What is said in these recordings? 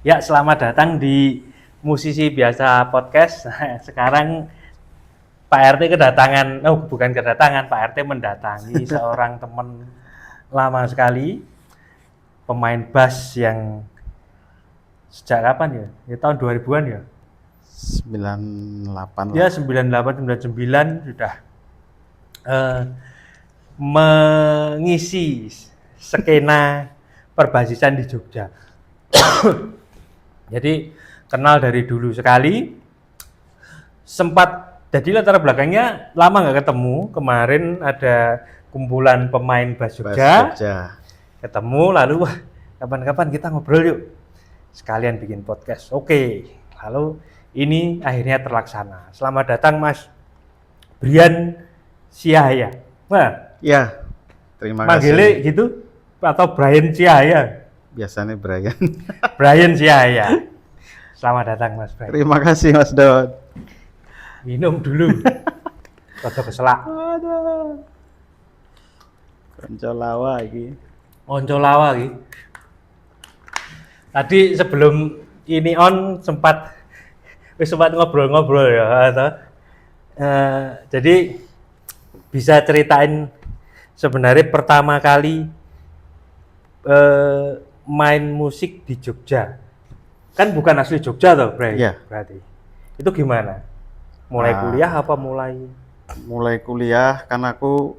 Ya, selamat datang di Musisi Biasa Podcast. Sekarang Pak RT kedatangan, bukan kedatangan, Pak RT mendatangi seorang teman lama sekali, pemain bass yang sejak kapan ya? Ya tahun 2000-an ya? 98 Ya, lah. 98, 99 sudah eh, mengisi skena perbasisan di Jogja. Jadi kenal dari dulu sekali, sempat jadi latar belakangnya lama nggak ketemu. Kemarin ada kumpulan pemain bass Bas Jogja, Jogja. ketemu lalu wah kapan-kapan kita ngobrol yuk, sekalian bikin podcast. Oke, lalu ini akhirnya terlaksana. Selamat datang Mas Brian Siahaya. Wah, Ya, terima manggilnya kasih. gitu atau Brian Siahaya? Biasanya Brian. Brian Siahaya. Selamat datang Mas Brian. Terima kasih Mas Dod. Minum dulu. Rada keselak. Aduh. Konco lawa iki. Onco lawa iki. Tadi sebelum ini on sempat ngobrol-ngobrol ya, atau jadi bisa ceritain sebenarnya pertama kali main musik di Jogja. Kan bukan asli Jogja toh, Bray? Iya. Berarti. Itu gimana? Mulai kuliah apa mulai? Mulai kuliah kan aku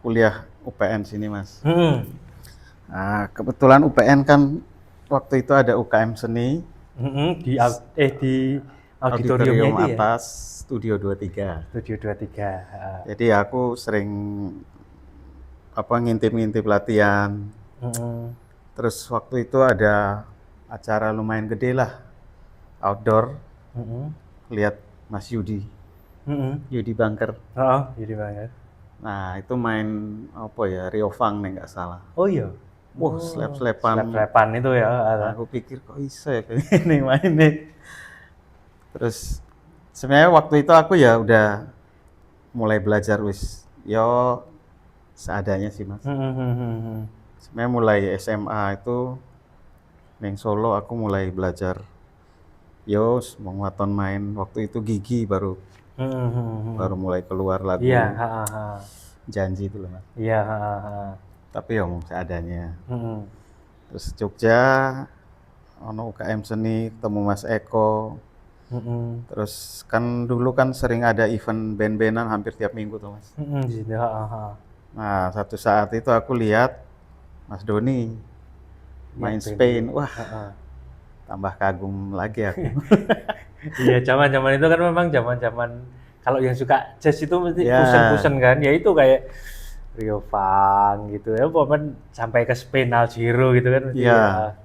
kuliah UPN sini, Mas. Nah, kebetulan UPN kan waktu itu ada UKM seni, Di auditoriumnya auditorium itu ya. atas Studio 23. Studio 23. Jadi aku sering ngintip-ngintip latihan. Terus waktu itu ada acara lumayan gede lah, outdoor, lihat Mas Yudi Bangker. Oh, jadi banget. Nah itu main Rio Fang nih nggak salah. Oh iya. Wah slap-slapan. Slap-slapan itu ya. Nah, aku pikir kok bisa ya kayak ini main nih. Terus sebenarnya waktu itu aku ya udah mulai belajar yo seadanya sih Mas. Sebenarnya mulai SMA itu neng Solo aku mulai belajar mau waton main. Waktu itu Gigi baru mulai keluar lagu Iya, Janji itu loh Mas. iya, Tapi ya mau seadanya. Terus Jogja ono UKM seni ketemu Mas Eko. Terus kan dulu kan sering ada event band-bandan hampir tiap minggu tuh Mas. Gitu, Nah satu saat itu aku lihat Mas Doni main Iya, Spain. band. Wah tambah kagum lagi aku. Iya, zaman-zaman itu kan memang zaman-zaman kalau yang suka jazz itu mesti Ya. fusion-fusion kan. Ya itu kayak Rio Fang gitu ya, pokoknya sampai ke Spain Algiro gitu kan mesti. Iya.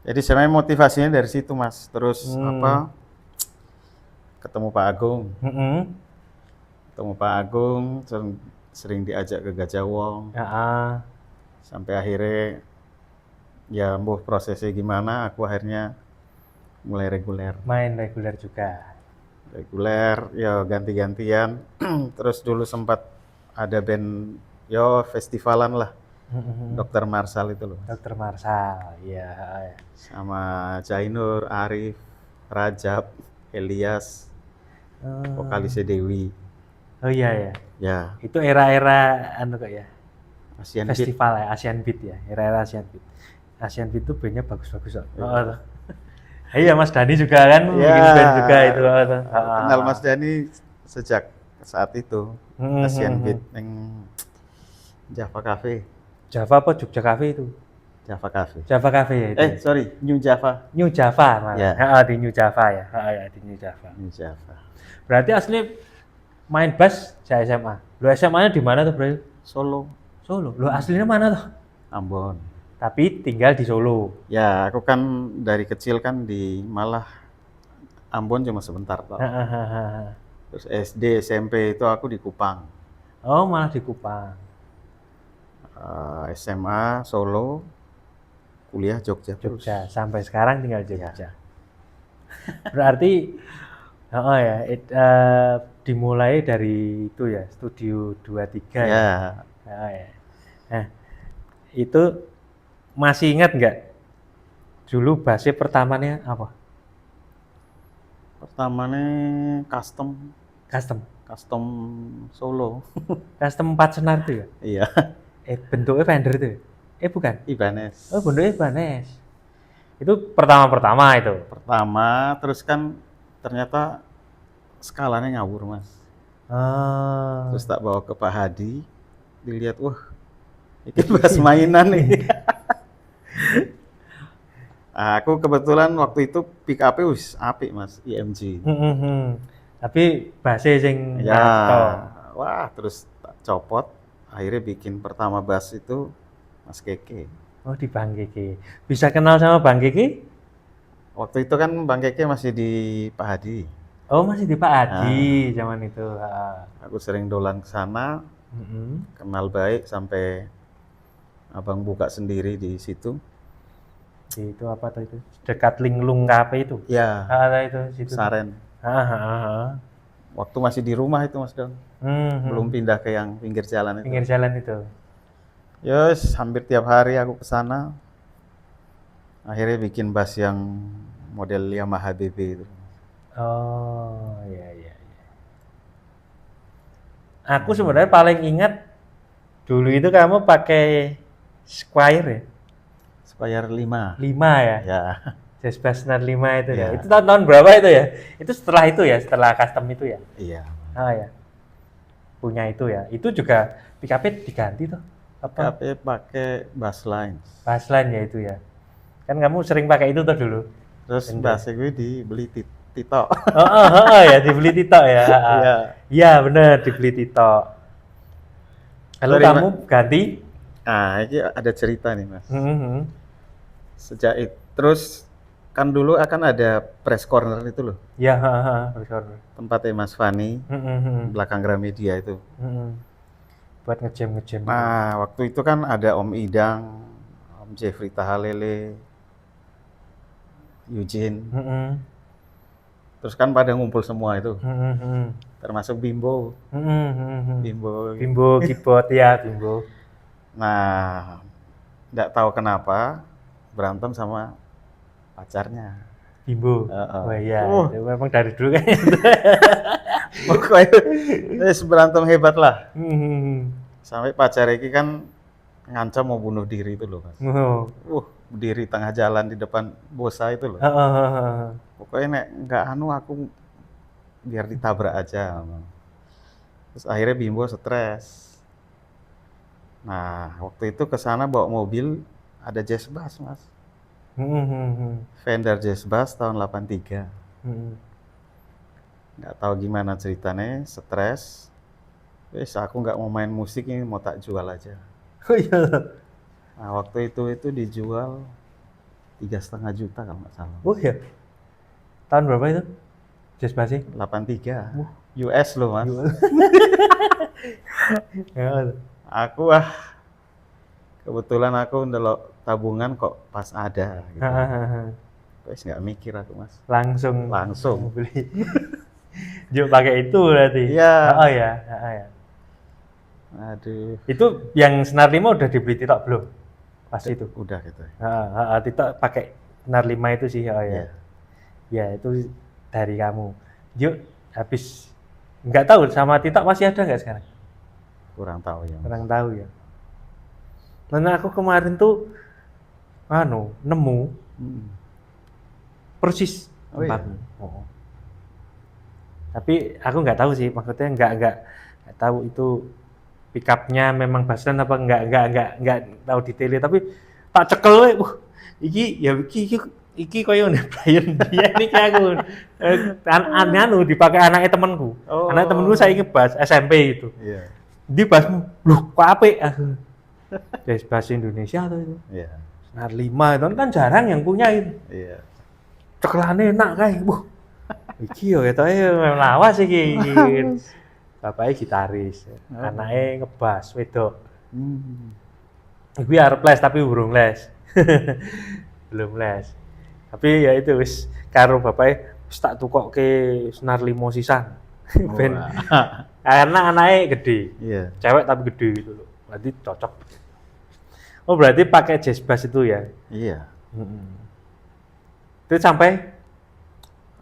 Jadi sebenarnya motivasinya dari situ Mas. Terus ketemu Pak Agung. Sering diajak ke Gajah Wong. Sampai akhirnya ya prosesnya gimana, aku akhirnya mulai reguler. Main reguler juga. Reguler, ya ganti-gantian. Terus dulu sempat ada band, festivalan lah. Dr. Marsal itu loh. Dr. Marsal, iya. Sama Jainur, Arif, Rajab, Elias, vokalisnya Dewi. Oh iya ya. Ya, Itu era-era anu kok ya. Asian Beat. Festival ya, Asian Beat ya. Era-era Asian Beat. Asian Beat tuh bandnya bagus-bagus kok. Iya, Mas Dani juga kan bikin band juga itu. Kenal Mas Dani sejak saat itu. Asian Beat yang Java Cafe. Java apa Jogja Cafe itu? Java Cafe. Java Cafe ya itu. Sorry, New Java. New Java malah. Ya. Di New Java ya. Ya di New Java. New Java. Berarti asli main bass saya SMA. Lu SMA-nya di mana tuh, Bro? Solo. Solo. Lu aslinya mana tuh? Ambon. Tapi tinggal di Solo. Ya, aku kan dari kecil kan malah Ambon cuma sebentar toh. Terus SD, SMP itu aku di Kupang. Oh, malah di Kupang. SMA Solo, kuliah Jogja terus. Jogja. Sampai sekarang tinggal di Jogja. Berarti dimulai dari itu ya, Studio 23 ya. Nah, itu masih ingat nggak Dulu bassnya pertamanya apa? Pertamanya custom Custom. custom solo. Custom 4 senar itu ya? Iya, Bentuknya Fender itu ya? Bukan. Ibanez. Oh, bentuknya Ibanez. Itu pertama itu. Pertama, terus kan ternyata skalanya ngawur, Mas. Ah. Terus tak bawa ke Pak Hadi, dilihat, wah, ini bass mainan nih. Aku kebetulan waktu itu pick up wis apik, Mas, IMG. Tapi bassnya sing Ya, ngato. wah, terus tak copot, akhirnya bikin pertama bass itu Mas Keke. Oh, di Bang Keke. Bisa kenal sama Bang Keke? Waktu itu kan Bang Keke masih di Pak Hadi. Oh, masih di Pak Adi zaman itu. Aku sering dolan ke sana, kenal baik sampai abang buka sendiri di situ. Itu apa tuh itu? Dekat Linglung Cafe itu. Ya, Itu situ. Saren. Waktu masih di rumah itu, Mas Don. Belum pindah ke yang pinggir jalan itu. Pinggir jalan itu. Yes, hampir tiap hari aku ke sana. Akhirnya bikin bass yang model Yamaha BB itu. Oh, iya. Aku sebenarnya paling ingat dulu itu kamu pakai Squire ya? Squire 5. 5 ya? Ya. Jazz Bass Senar 5 itu ya. Ya. Itu tahun berapa itu ya? Itu setelah itu ya, setelah custom itu ya? Iya. Ya. Punya itu ya. Itu juga pick up diganti tuh. Apa? KP pakai bassline. Bassline ya itu ya. Kan kamu sering pakai itu tuh dulu. Terus bassnya gue dibeli Tito. Ya dibeli Tito ya. Iya. Iya bener dibeli Tito. Lalu Sorry, kamu ganti? Nah, ini ada cerita nih, Mas. Mhm. Sejak itu, terus kan dulu akan ada press corner itu loh, Ya, betul. tempatnya Mas Fani, belakang Gramedia itu. Buat ngejam. Nah, waktu itu kan ada Om Idang, Om Jeffrey Tahalele, Eugene, terus kan pada ngumpul semua itu, termasuk Bimbo, Bimbo. Bimbo keyboard ya, Bimbo. Nah, nggak tahu kenapa berantem sama pacarnya. Bimbo. Oh iya, itu memang dari dulu kan. Pokoknya berantem hebat lah. Sampai pacar Eki kan ngancam mau bunuh diri itu loh, Mas. Berdiri tengah jalan di depan bosa itu loh. Pokoknya nek nggak aku biar ditabrak aja. Terus akhirnya Bimbo stres. Nah, waktu itu ke sana bawa mobil ada jazz bass, Mas. Fender Jazz Bass tahun 83. Nggak tahu gimana ceritanya, stres. Aku nggak mau main musik ini, mau tak jual aja. Oh iya. Nah, waktu itu dijual 3,5 juta kalau nggak salah. Oh iya. Tahun berapa itu? Jazz Bass 83. US loh, Mas. Aku kebetulan aku ndelok tabungan kok pas ada gitu. Terus nggak mikir aku, Mas. Langsung beli. Juk pakai itu berarti. Iya. Ya. Aduh. Itu yang Senar 5 udah dibeli Tito belum? Pas itu. Udah gitu. Tito pakai Senar 5 itu sih ya. Iya. Ya, itu dari kamu. Juk habis nggak tahu sama Tito masih ada nggak sekarang? Kurang tahu ya, Mas. Kurang tahu ya. Nah, aku kemarin tuh nemu persis tempatmu. Tapi aku nggak tahu sih, maksudnya nggak tahu itu pick up-nya memang bassline apa nggak tahu detailnya, tapi tak cekel iki koyo Brian dia nih kayak aku dipakai anaknya temanku. Anak temanku saya ngebas SMP itu. Iya. Di bassmu, loh kok apik aku. Jazz Bass Indonesia tuh itu. Iya. Senar 5 itu kan jarang yang punya itu. Iya. Cekelane enak kae. Iki yo ketoke lawas iki. Bapaknya gitaris, anaknya ngebas wedok. Gue arep les tapi burung les. Belum les. Tapi ya itu wis karo bapaknya wis tak tukokke Senar 5 sisan. Ben karena anaknya gede. Iya. Cewek tapi gede gitu loh. Berarti cocok. Oh berarti pakai jazz bass itu ya? Iya. Itu sampai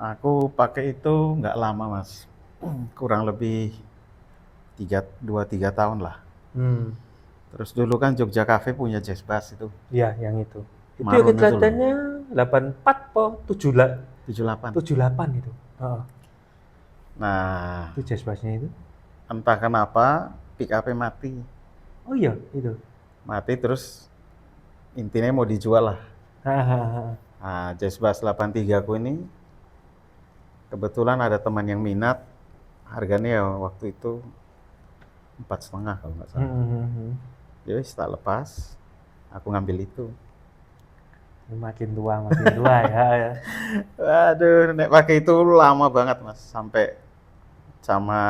Aku pakai itu nggak lama mas, kurang lebih 2-3 tahun lah. Terus dulu kan Jogja Cafe punya jazz bass itu, ya yang itu. Itu ya Marun itu loh, kelihatannya 84 po 78. 78 itu. Heeh. Nah, Itu jazz bassnya itu. entah kenapa pick up mati. Oh iya, itu. Mati terus intinya mau dijual lah. Hahaha. Nah, jazz bass 83 ku ini kebetulan ada teman yang minat, harganya ya waktu itu 4,5 kalau nggak salah. Jadi tak lepas, aku ngambil itu. Makin tua ya. Waduh, nek pakai itu lama banget mas, sampai sama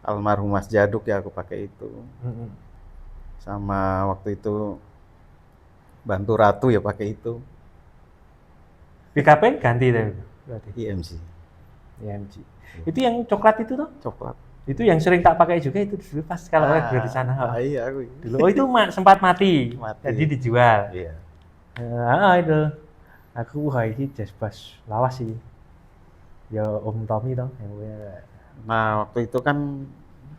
almarhum Mas Jaduk ya aku pakai itu. Sama waktu itu bantu Ratu ya pakai itu. PKP ganti deh berarti. IMG. IMG. Itu yang coklat itu tuh? Coklat. Itu yang sering tak pakai juga itu dulu pas kalau di sana. Iya aku. Dulu. Oh itu sempat mati. Jadi dijual. Iya. Itu. Aku wah ini jazz bass lawas sih. Ya Om Tommy toh yang punya. Nah, waktu itu kan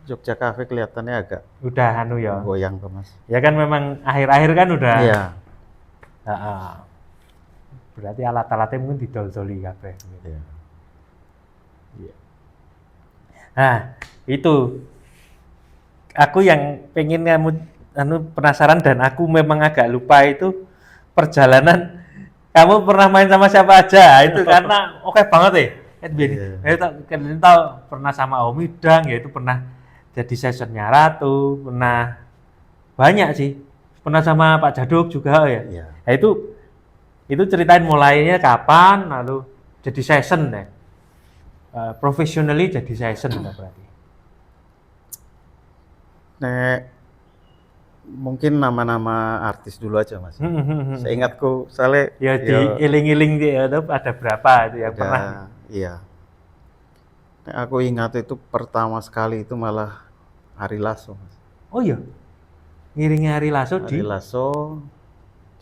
Jogja Cafe kelihatannya agak Udah anu ya. goyang tuh mas. Ya kan memang akhir-akhir kan udah. Iya. Berarti alat-alatnya mungkin didol-doli kabeh. Iya. Nah, itu aku yang pengen kamu penasaran dan aku memang agak lupa itu perjalanan kamu pernah main sama siapa aja itu karena oke banget ya. Kalian tahu pernah sama Om Idang ya itu pernah jadi sessionnya Ratu, pernah banyak sih. Pernah sama Pak Jaduk juga ya. Iya. Nah, itu ceritain mulainya kapan lalu jadi session ya. Professionally jadi session berarti. Nek mungkin nama-nama artis dulu aja mas. Seingatku soalnya ya diiling-iling dia ada berapa itu yang pernah. Iya. Nek aku ingat itu pertama sekali itu malah Ari Lasso mas. Oh iya. Ngiringi Ari Lasso Ari Lasso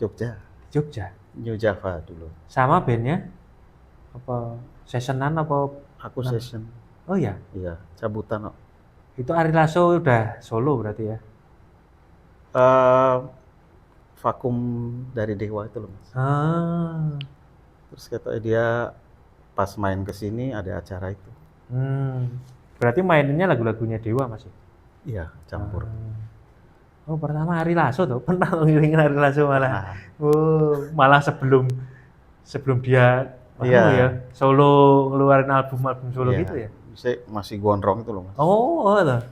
Jogja. Jogja. New Java dulu. Sama bandnya apa sessionan apa? Aku session. Oh iya. Iya, cabutan kok. Itu Ari Lasso udah solo berarti ya? Vakum dari Dewa itu loh mas. Terus katanya dia pas main ke sini ada acara itu. Berarti mainnya lagu-lagunya Dewa masih? Iya, campur. Oh pertama Ari Lasso tuh, pernah ngiringin Ari Lasso malah. Malah sebelum dia ya solo ngeluarin album solo gitu ya? Saya masih gondrong itu loh mas. Loh.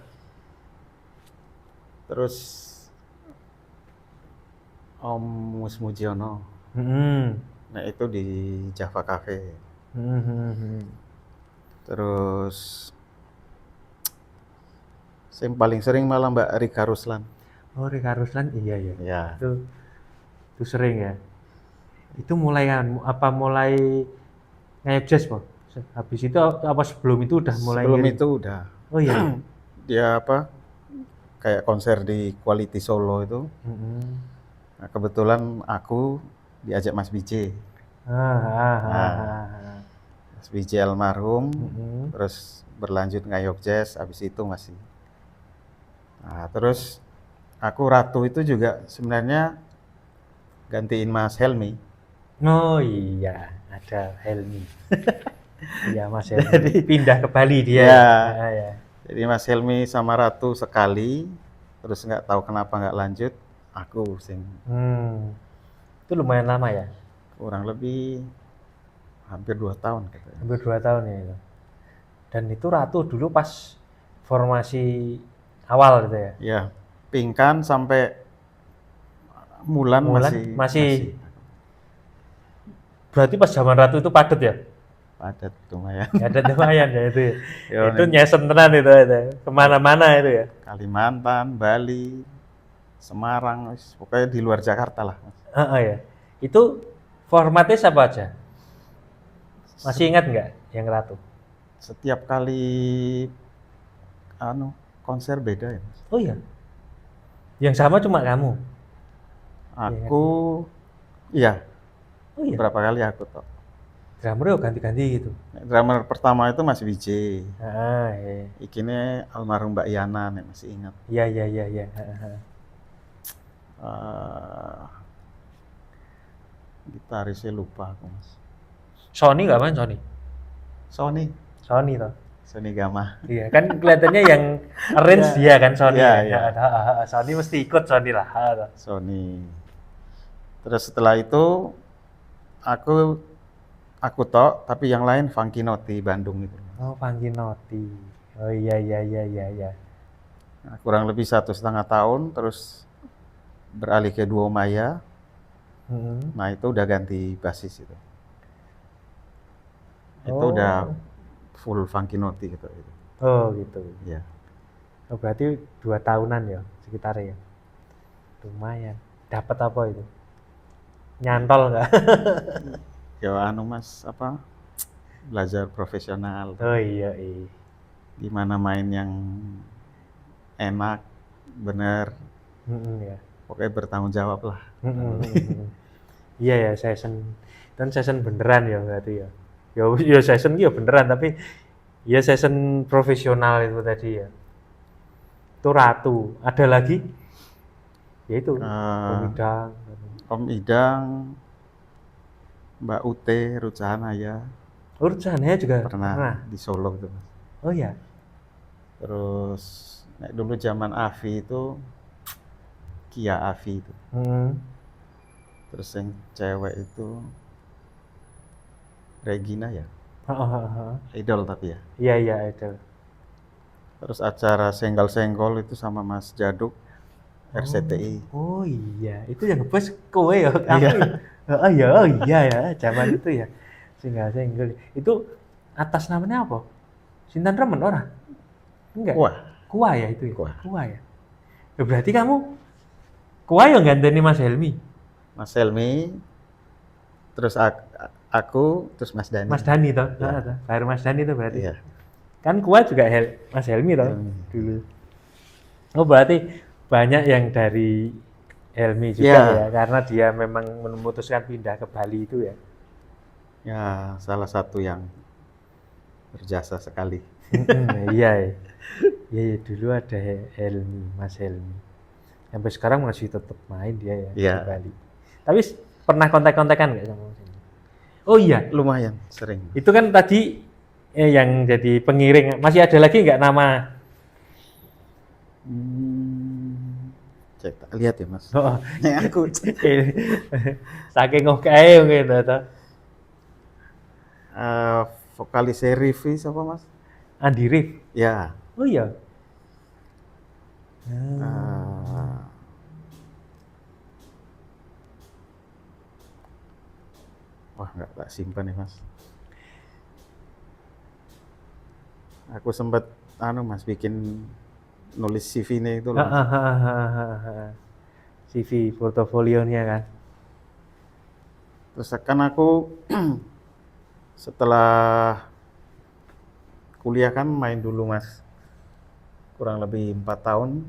Terus Om Mus Mujiono. Nah itu di Java Cafe. Terus saya paling sering malah Mbak Rika Ruslan. Oh Rika Ruslan iya. Ya. Itu sering ya. Itu mulai ngayap jazz po. Habis itu apa sebelum itu udah mulai? Sebelum itu udah. Oh iya. Dia kayak konser di Quality Solo itu. Nah, kebetulan aku diajak Mas BJ. Mas BJ almarhum, terus berlanjut ngayok jazz, habis itu masih. Nah, terus aku Ratu itu juga sebenarnya gantiin Mas Helmi. Oh iya, ada Helmi. Iya Mas Helmi. Jadi pindah ke Bali dia. Ya. Jadi Mas Helmi sama Ratu sekali, terus nggak tahu kenapa nggak lanjut, aku sing. Itu lumayan lama ya? Kurang lebih hampir 2 tahun katanya. Hampir 2 tahun ya itu. Dan itu Ratu dulu pas formasi awal gitu ya? Iya, Pingkan sampai Mulan masih. Berarti pas zaman Ratu itu padat ya? Padat lumayan. Padat lumayan ya itu. Itu nyesen tenan itu. Kemana-mana itu ya? Kalimantan, Bali, Semarang, pokoknya di luar Jakarta lah. Ya. Itu formatnya siapa aja? Masih ingat nggak yang Ratu? Setiap kali konser beda ya. Oh iya. Yang sama cuma kamu. Aku iya. Oh iya. Beberapa kali aku tok. Drummer ganti-ganti gitu. Drummer pertama itu Mas Wijay. Iya. Ikine almarhum Mbak Yana nek masih ingat. Iya. Heeh. Eh, Gitarisnya lupa aku Mas. Sony nggak main Sony? Sony Toh. Sony Gama. Iya kan kelihatannya yang arrange dia kan Sony. Iya, Ya. iya. Sony mesti ikut Sony lah. Sony. Terus setelah itu aku tok, tapi yang lain Funky Noti Bandung itu. Oh, Funky Noti. Oh iya. Nah, kurang lebih 1,5 tahun, terus beralih ke Duo Maya. Nah itu udah ganti basis itu. Itu udah full Funky Noti gitu. Oh gitu. Iya. Oh, berarti 2 tahunan ya sekitar ya. Lumayan. Dapat apa itu? Nyantol nggak? Ya Mas apa? Belajar profesional. Oh iya. Gimana main yang enak, bener. Ya. Pokoknya bertanggung jawab lah. Iya ya, session beneran ya berarti ya. Ya session ya beneran, tapi ya session profesional itu tadi ya. Itu Ratu. Ada lagi? Ya itu Om Idang. Om Idang, Mbak Ute, Rucahanaya. Urjanaya juga pernah di Solo gitu. Oh ya. Terus dulu zaman Avi itu Kia Avi itu. Terus yang cewek itu Regina ya. Idol tapi ya. Iya idol. Terus acara senggol-senggol itu sama Mas Jaduk RCTI. Oh iya, itu yang ngebahas kowe ya. Iya. Oh iya ya, zaman itu ya. Senggol. Itu atas namanya apa? Sintan Remen ora? Enggak. Kuah ya itu ya. Kuah ya. Ya berarti kamu Kuah yang ganteni Mas Helmi. Mas Helmi, terus aku, terus Mas Dani. Mas Dani toh, ya. Baru Mas Dani itu berarti. Iya. Kan Kuah juga Mas Helmi toh dulu. Oh berarti banyak yang dari Helmi juga ya, karena dia memang memutuskan pindah ke Bali itu ya. Ya, salah satu yang berjasa sekali. Iya, dulu ada Helmi, Mas Helmi. Sampai sekarang masih tetap main dia ya di Bali. Tapi pernah kontak-kontakan nggak sama Mas Helmi? Oh iya, lumayan sering. Itu kan tadi yang jadi pengiring. Masih ada lagi nggak nama? Cek lihat ya Mas. Oh, aku saking oke gitu toh. Vokalis Riffy siapa Mas? Andi Rif. Ya. Oh iya. Wah nggak tak simpan nih Mas. Aku sempat Mas bikin nulis CV-nya itu loh. CV portofolionya kan. Terus kan aku setelah kuliah kan main dulu Mas. Kurang lebih 4 tahun.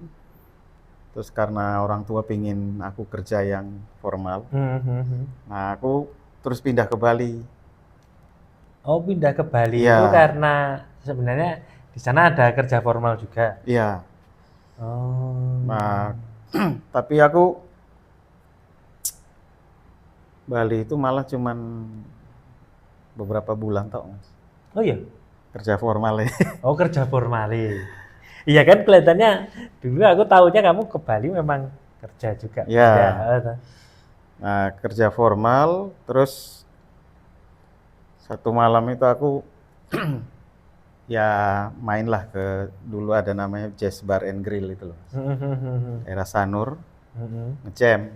Terus karena orang tua pingin aku kerja yang formal. Nah, aku terus pindah ke Bali. Oh, pindah ke Bali itu karena sebenarnya di sana ada kerja formal juga. Iya. Oh. Nah, tapi aku Bali itu malah cuman beberapa bulan tok, Mas. Oh iya. Kerja formal ya. Oh, kerja formal. Iya kan kelihatannya dulu aku tahunya kamu ke Bali memang kerja juga. Iya. Nah, kerja formal terus satu malam itu aku ya mainlah ke dulu ada namanya Jazz Bar and Grill itu loh. Daerah Sanur. Ngejam.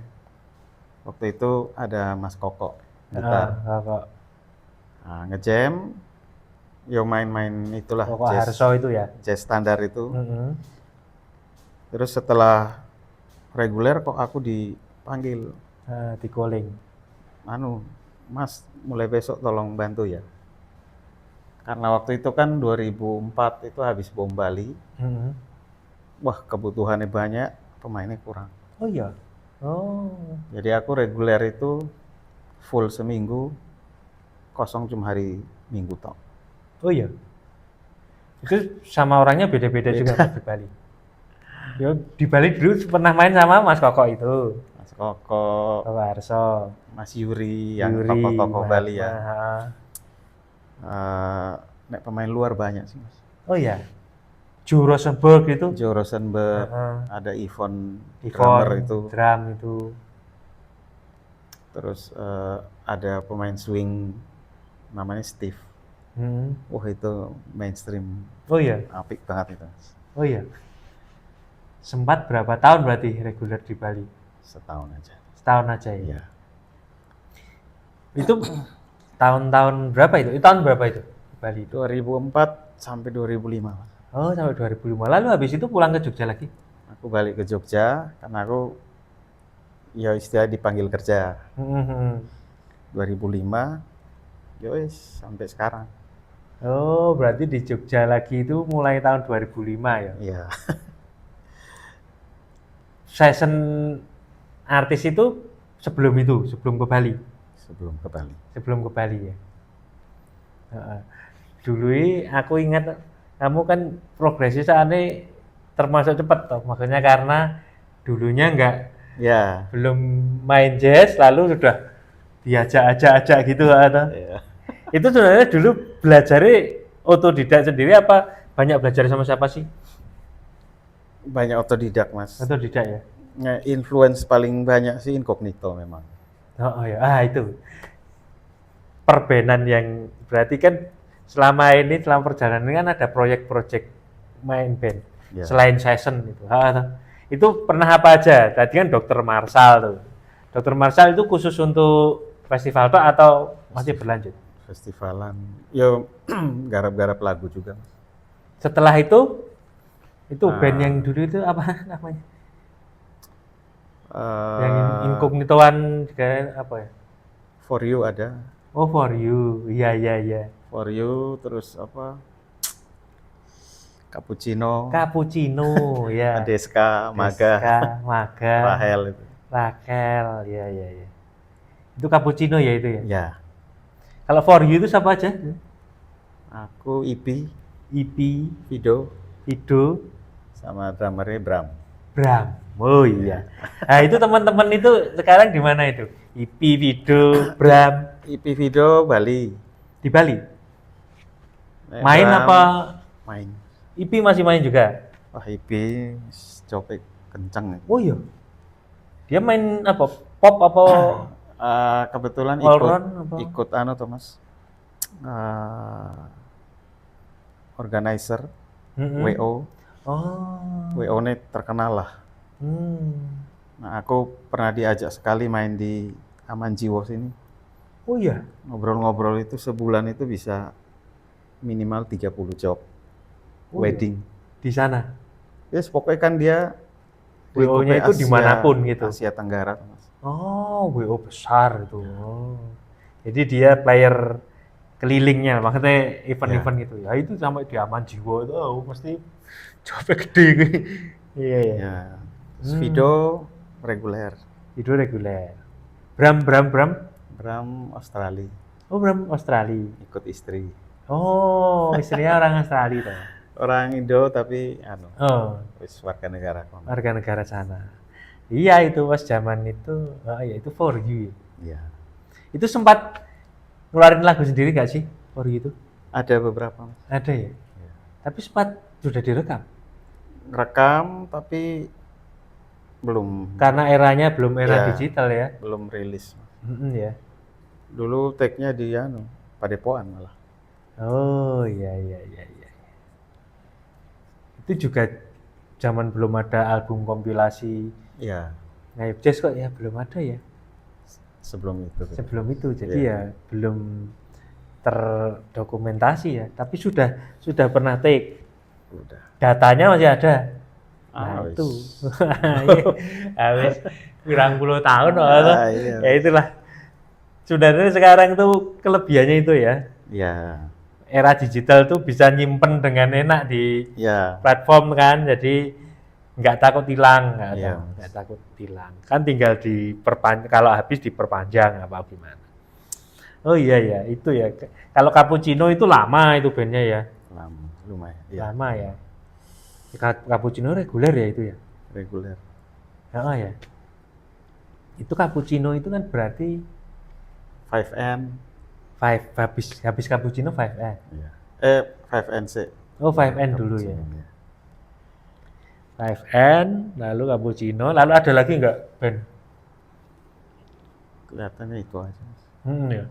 Waktu itu ada Mas Koko gitar. Nah, ngejam. Yo main-main itulah Koko Harso itu ya. Jazz standar itu. Terus setelah reguler kok aku dipanggil. Di calling. Mas mulai besok tolong bantu ya. Karena waktu itu kan 2004 itu habis bom Bali. Wah kebutuhannya banyak, pemainnya kurang. Oh iya. Oh. Jadi aku reguler itu full seminggu, kosong cuma hari Minggu tok. Oh iya. Itu sama orangnya beda-beda juga Pak, di Bali. Ya, di Bali dulu pernah main sama Mas Koko itu. Mas Koko, Koko Harso, Mas Yuri, yang Yuri, tokoh-tokoh Bali ya. Maha. Nek pemain luar banyak sih Mas. Oh iya. Joe Rosenberg itu. Joe Rosenberg, Heeh. ada Yvonne Yvonne, drummer itu. drum itu. Terus ada pemain swing namanya Steve. Hmm. Wah itu mainstream, Oh iya. apik banget itu Mas. Oh iya. Sempat berapa tahun berarti reguler di Bali? Setahun aja. Setahun aja ya. Iya. Itu tahun-tahun berapa itu? Itu tahun berapa itu di Bali itu? 2004 sampai 2005 Mas. Oh, sampai 2005. Lalu habis itu pulang ke Jogja lagi? Aku balik ke Jogja karena aku ya istilah dipanggil kerja. Hmm. 2005 yowes sampai sekarang. Oh, berarti di Jogja lagi itu mulai tahun 2005 ya? Iya. Season artis itu sebelum ke Bali? Sebelum ke Bali. Sebelum ke Bali ya? Heeh. Dulu aku ingat kamu kan progresnya soalnya termasuk cepat toh, maksudnya karena dulunya Ya. belum main jazz lalu sudah diajak-ajak gitu atau Iya. itu sebenarnya dulu belajarnya otodidak sendiri apa banyak belajar sama siapa sih? Banyak otodidak Mas. Otodidak ya? Influence paling banyak sih incognito memang. Oh ya, itu perbenan yang berarti kan selama perjalanan ini kan ada proyek-proyek main band Ya. selain season itu. Itu pernah apa aja? Tadi kan Dr. Marshall tuh. Dr. Marshall itu khusus untuk festival toh atau masih berlanjut? Festivalan. Yo garap-garap lagu juga Mas. Setelah itu band yang dulu itu apa namanya? Yang inkognitoan juga apa ya? For You ada. Oh, For You. Iya. For You terus apa? Cappuccino, Cappuccino, ya. Adeska, Maga, Maga. Rahel itu. Rakel, ya. Itu cappuccino ya itu ya. Ya. Kalau For You itu siapa aja? Aku Ipi, Ipi, Vido, Ido, sama drummernya Bram. Bram. Oh iya. Nah itu teman-teman itu sekarang di mana itu? Ipi, Vido, Bram. Ipi Vido Bali. Di Bali. Nek Main Bram, apa? Main. Ipi masih main juga? Wah Ipi copek kenceng. Oh iya. Dia main apa? Pop apa? Kebetulan Allround apa? ikut Thomas. Organizer WO. Oh. WO ini terkenal lah. Nah, aku pernah diajak sekali main di Aman Jiwo sini. Oh iya. Ngobrol-ngobrol itu sebulan itu bisa minimal 30 job. Oh, Wedding. di sana. Yes, pokoknya kan dia WO-nya itu dimanapun gitu. Asia Tenggara, Mas. Oh, WO besar itu. Oh. Jadi dia player kelilingnya, maksudnya event-event gitu. Ya itu sampai di Aman Jiwo itu pasti jobnya gede. Iya. Ya. Terus Vido reguler. Itu reguler. Bram. Bram Australia. Oh, Bram Australia. Ikut istri. Oh, istrinya orang Australia tuh. Orang Indo tapi wis warga negara. Warga negara sana. Iya itu pas zaman itu, ya itu For You. Iya. Itu sempat ngeluarin lagu sendiri gak sih For You itu? Ada beberapa. Ada ya. Tapi sempat sudah direkam. Rekam tapi belum. Karena eranya belum era Ya, digital ya. Belum rilis. Ya. Dulu take-nya di Padepokan malah. Oh iya. Itu juga zaman belum ada album kompilasi Iya. Ngayub Jazz kok ya belum ada ya. Sebelum itu. Sebelum itu jadi ya belum terdokumentasi ya. Tapi sudah pernah take. Udah. Datanya masih ada. Nah, wis. itu. Habis kurang puluh tahun iya. Ya itulah. Sebenarnya sekarang tuh kelebihannya itu ya. Iya. Era digital tuh bisa nyimpen dengan enak di platform kan, jadi nggak takut hilang, nggak takut hilang. Kan tinggal kalau habis diperpanjang apa gimana. Oh iya ya, itu ya. Kalau Cappuccino itu lama itu bandnya ya. Lama, lumayan. Ya, Lama ya. Cappuccino reguler ya itu ya. reguler. Oh ya. Itu cappuccino itu kan berarti 5N. habis cappuccino 5N. Ya. 5N sih. Oh 5N dulu ya. Cappuccino, 5N, lalu cappuccino, lalu ada lagi nggak Ben? Kelihatannya itu aja. Ya.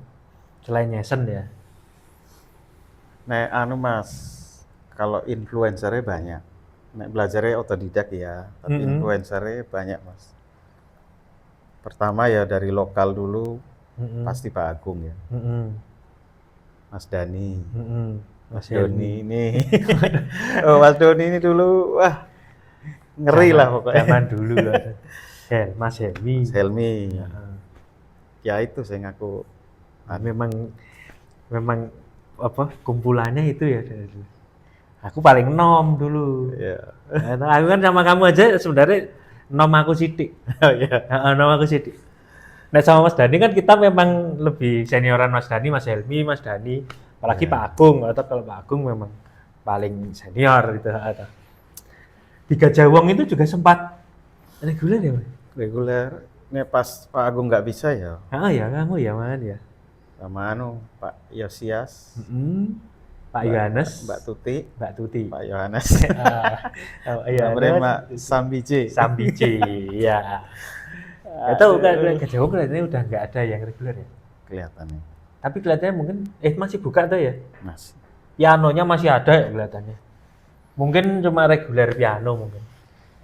Selain Nyesen ya. Nek anu Mas, kalau influencernya banyak. Nek belajarnya otodidak ya, tapi influencernya banyak Mas. Pertama ya dari lokal dulu, pasti Pak Agung ya. Mas Dani, Mas Doni ini. Oh, Mas Doni ini dulu, wah ngeri lah pokoknya. Zaman dulu lah. Mas Helmi. Mas Helmi. Ya itu saya ngaku. Memang apa kumpulannya itu ya. Aku paling nom dulu. Iya. Nah, aku kan sama kamu aja sebenarnya nom aku sidik. Oh iya. Nom aku sidik. Nah sama Mas Dani kan kita memang lebih senioran Mas Dani, Mas Helmi, Mas Dani, apalagi Pak Agung, atau kalau Pak Agung memang paling senior gitu. Di Gajah Wong itu juga sempat reguler ya, Mas? Reguler. Ini pas Pak Agung nggak bisa ya. Ya kamu ya man ya. Sama anu Pak Yosias, Pak Yohanes, Mbak Tuti, Pak Yohanes. Iya, Mbak Sambiji. ya. Itu kan Gajah Wong kelihatannya udah nggak ada yang reguler ya. Kelihatannya. Tapi kelihatannya mungkin masih buka tuh ya. Masih. Pianonya masih ada ya kelihatannya. Mungkin cuma reguler piano mungkin.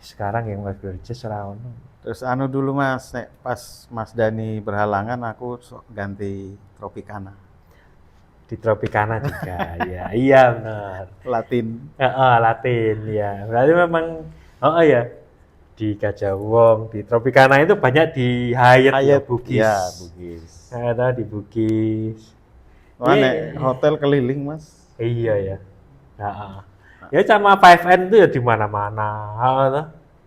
Sekarang yang reguler jazz ora ono. Terus anu dulu Mas, pas Mas Dani berhalangan aku ganti Tropicana. Di Tropicana juga, ya. Iya benar. Latin. Latin ya. Berarti memang ya di Gajah Wong, di Tropicana itu banyak di Hyatt Bugis. Ya, Bugis. Ada di Bugis. Mana hotel keliling Mas? Iya ya. Ya sama 5N itu ya di mana-mana.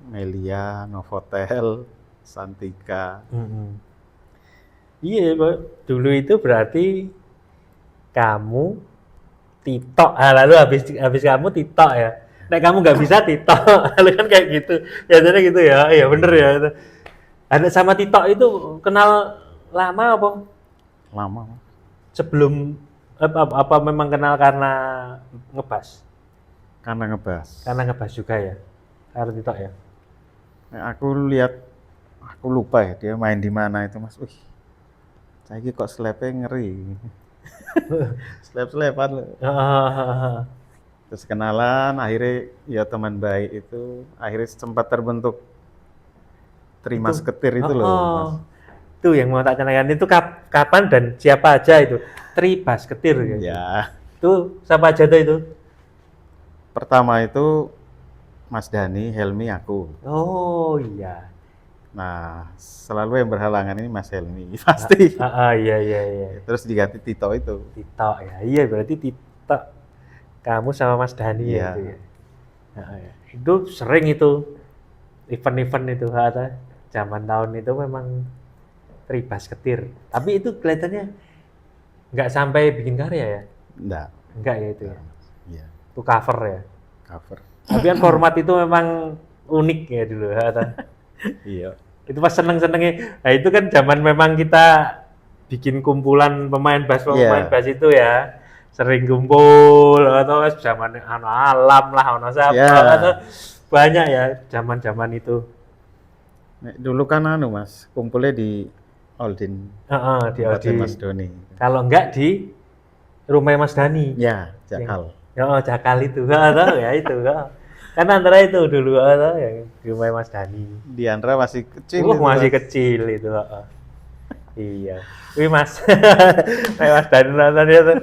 Melia, Novotel, Santika. Iya, dulu itu berarti kamu Tito, lalu habis kamu Tito ya. Nek kamu nggak bisa Tito, lalu kan kayak gitu. Biasanya gitu ya, iya bener ya. Ada sama Tito itu kenal lama apa? Lama. Sebelum apa memang kenal karena ngebas? Karena ngebas. Karena ngebas juga ya, karena Tito ya. Nah, aku lupa ya dia main di mana itu Mas. Wih, saya kok slapnya ngeri. Slap-slapan loh. Terus kenalan, akhirnya ya teman baik itu, akhirnya sempat terbentuk Trimas Ketir itu loh Mas. Itu yang mau tak tanyakan itu kapan dan siapa aja itu? Tribas Ketir gitu. Ya. Itu siapa aja tuh itu? Pertama itu Mas Dani, Helmi, aku. Oh iya. Nah, selalu yang berhalangan ini Mas Helmi, pasti. Iya. Terus diganti Tito itu. Tito ya. Iya berarti Tito. Kamu sama Mas Dani ya itu ya. Ya. Itu sering itu event-event itu zaman tahun itu memang Tribas Ketir. Tapi itu kelihatannya nggak sampai bikin karya ya? Enggak ya itu ya. Iya. Itu cover ya. Cover. Tapi kan format itu memang unik ya dulu. Iya. Itu pas seneng-senengnya. Nah itu kan zaman memang kita bikin kumpulan pemain bass itu ya. Sering kumpul atau zaman alam lah, atau banyak ya zaman-zaman itu. Dulu kan Mas, kumpulnya di Oldin. Di Oldin. Mas Doni. Kalau enggak di rumah Mas Dani. Ya, Jakal. Jakal itu. Ya itu. Kan antara itu dulu yang di rumah Mas Dani. Di Andra masih kecil. Masih kecil itu. Iya. Wih Mas. Mas Dani nonton itu.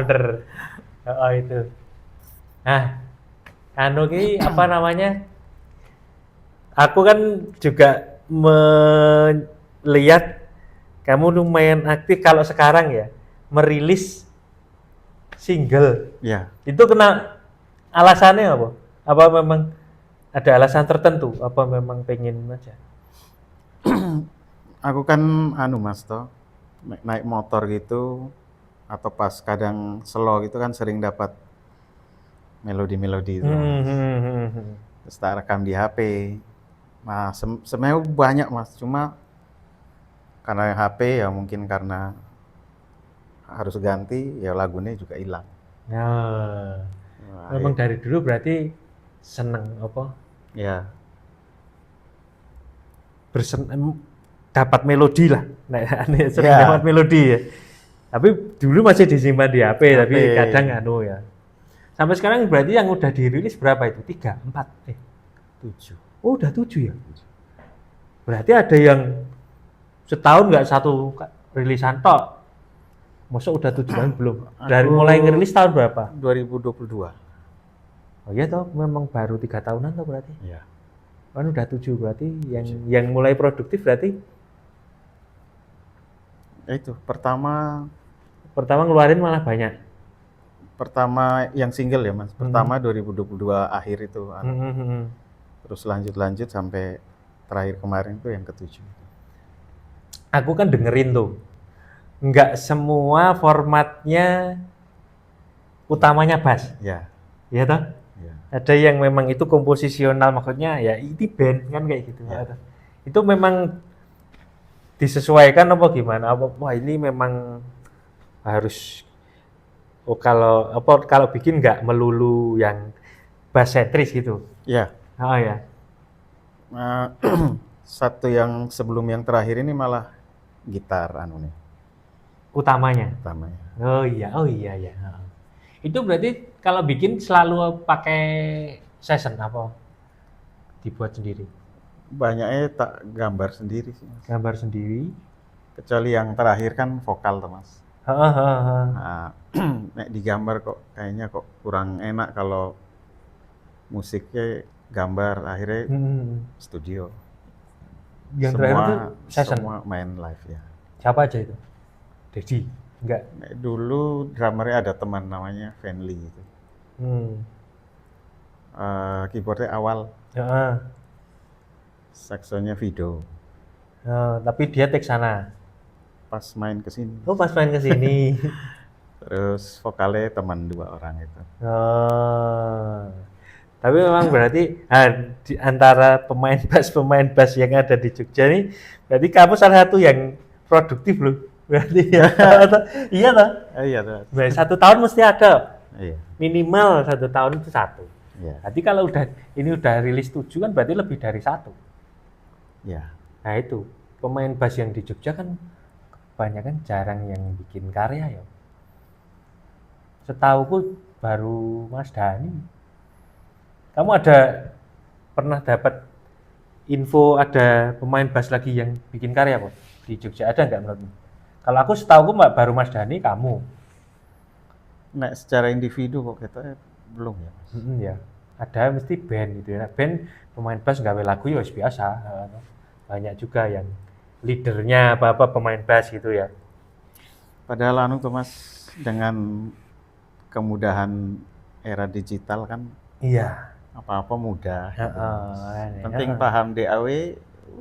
Bener. Itu. Nah, ki apa namanya? Aku kan juga melihat kamu lumayan aktif kalau sekarang ya merilis single. Ya. Itu kena alasannya apa? Apa memang ada alasan tertentu? Apa memang pengen aja? Aku kan Mas toh naik motor gitu atau pas kadang slow gitu kan sering dapat melodi-melodi itu Mas. Terus tak rekam di HP. Nah, sebenarnya banyak Mas, cuma karena HP ya mungkin karena harus ganti ya lagunya juga hilang. Nah, Wah, memang dari dulu berarti seneng apa? ya, Dapat melodi lah. Nah, aneh sering Ya. dapat melodi ya. Tapi dulu masih disimpan di HP, tapi HP. kadang ya. Sampai sekarang berarti yang udah dirilis berapa itu? 3, 4, 7. Oh, udah 7 ya? Berarti ada yang setahun nggak satu rilisan tok. Masa udah 7 tahun belum? Dari mulai ngerilis tahun berapa? 2022. Oh iya toh, memang baru 3 tahunan toh berarti. Ya. Kan udah 7 berarti yang mulai produktif berarti Itu pertama ngeluarin malah banyak. yang single ya Mas. Pertama 2022 akhir itu. Terus lanjut sampai terakhir kemarin tuh yang ke-7. Aku kan dengerin tuh. Nggak semua formatnya utamanya bass. Ya. Ya toh? Ya. Ada yang memang itu komposisional, maksudnya ya ini band kan kayak gitu. Ya. Itu memang disesuaikan apa gimana? Wah ini memang harus kalau bikin nggak melulu yang bass sentris gitu. Ya. Oh ya. Nah, satu yang sebelum yang terakhir ini malah gitar nih Utamanya. utamanya. Oh iya ya. Itu berarti kalau bikin selalu pakai session apa dibuat sendiri? Banyaknya tak gambar sendiri sih Mas. Gambar sendiri. Kecuali yang terakhir kan vokal tuh Mas. Nah, nek digambar kok kayaknya kok kurang enak kalau musiknya gambar, akhirnya studio. Yang terakhir itu session. Semua main live ya. Siapa aja itu? Dedi? Enggak. Nek dulu drummernya ada teman namanya Fenly gitu. Keyboardnya awal, saxonya Vido. Tapi dia take sana. Pas main ke sini. Oh, pas main ke sini. Terus vokalnya teman 2 orang itu. Tapi memang berarti di antara pemain bass yang ada di Jogja nih, berarti kamu salah satu yang produktif loh. Berarti ya. Iya toh? Iya tuh. 1 tahun mesti ada. Iya. Minimal 1 tahun itu 1. Iya. Jadi kalau udah rilis 7 kan berarti lebih dari 1. Iya. Nah itu, pemain bass yang di Jogja kan kebanyakan jarang yang bikin karya ya. Setauku baru Mas Dhani. Kamu pernah dapat info ada pemain bass lagi yang bikin karya kok di Jogja, ada nggak menurutmu? Kalau aku setauku baru Mas Dhani, kamu. Nek secara individu kok kita belum ya Mas. Ya, ada mesti band gitu ya. Band pemain bass gawe lagu ya biasa. Banyak juga yang leadernya apa pemain bass gitu ya. Padahal tuh Mas, dengan kemudahan era digital kan Iya. apa-apa mudah. Penting ya. paham DAW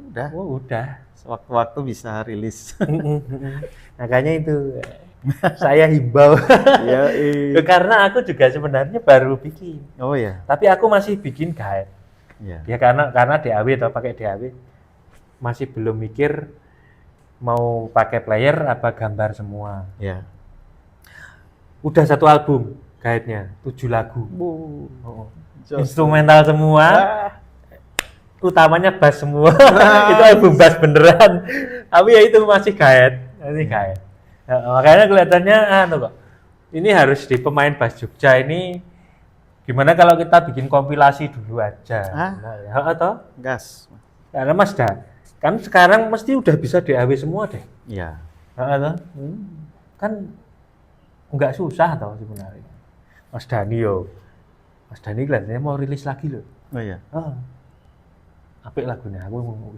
udah. Oh, udah. Sewaktu-waktu bisa rilis. Makanya itu saya himbau. Ya, Karena aku juga sebenarnya baru bikin. Oh ya. Tapi aku masih bikin guide. Ya. Ya karena DAW atau pakai DAW. Masih belum mikir mau pakai player apa gambar semua. Ya. Udah 1 album guide-nya, 7 lagu. Instrumental Ah. semua. Utamanya bass semua. Itu album bass beneran. Tapi ya itu masih guide. Makanya kelihatannya kok. Ini harus di pemain bass Jogja ini gimana kalau kita bikin kompilasi dulu aja. Atau Gas. karena Mas kan sekarang mesti udah bisa DAW semua deh. Iya. Kan nggak susah tau sebenarnya. Mas Dhani kelihatannya mau rilis lagi loh. Oh iya. Apik lagunya, aku mau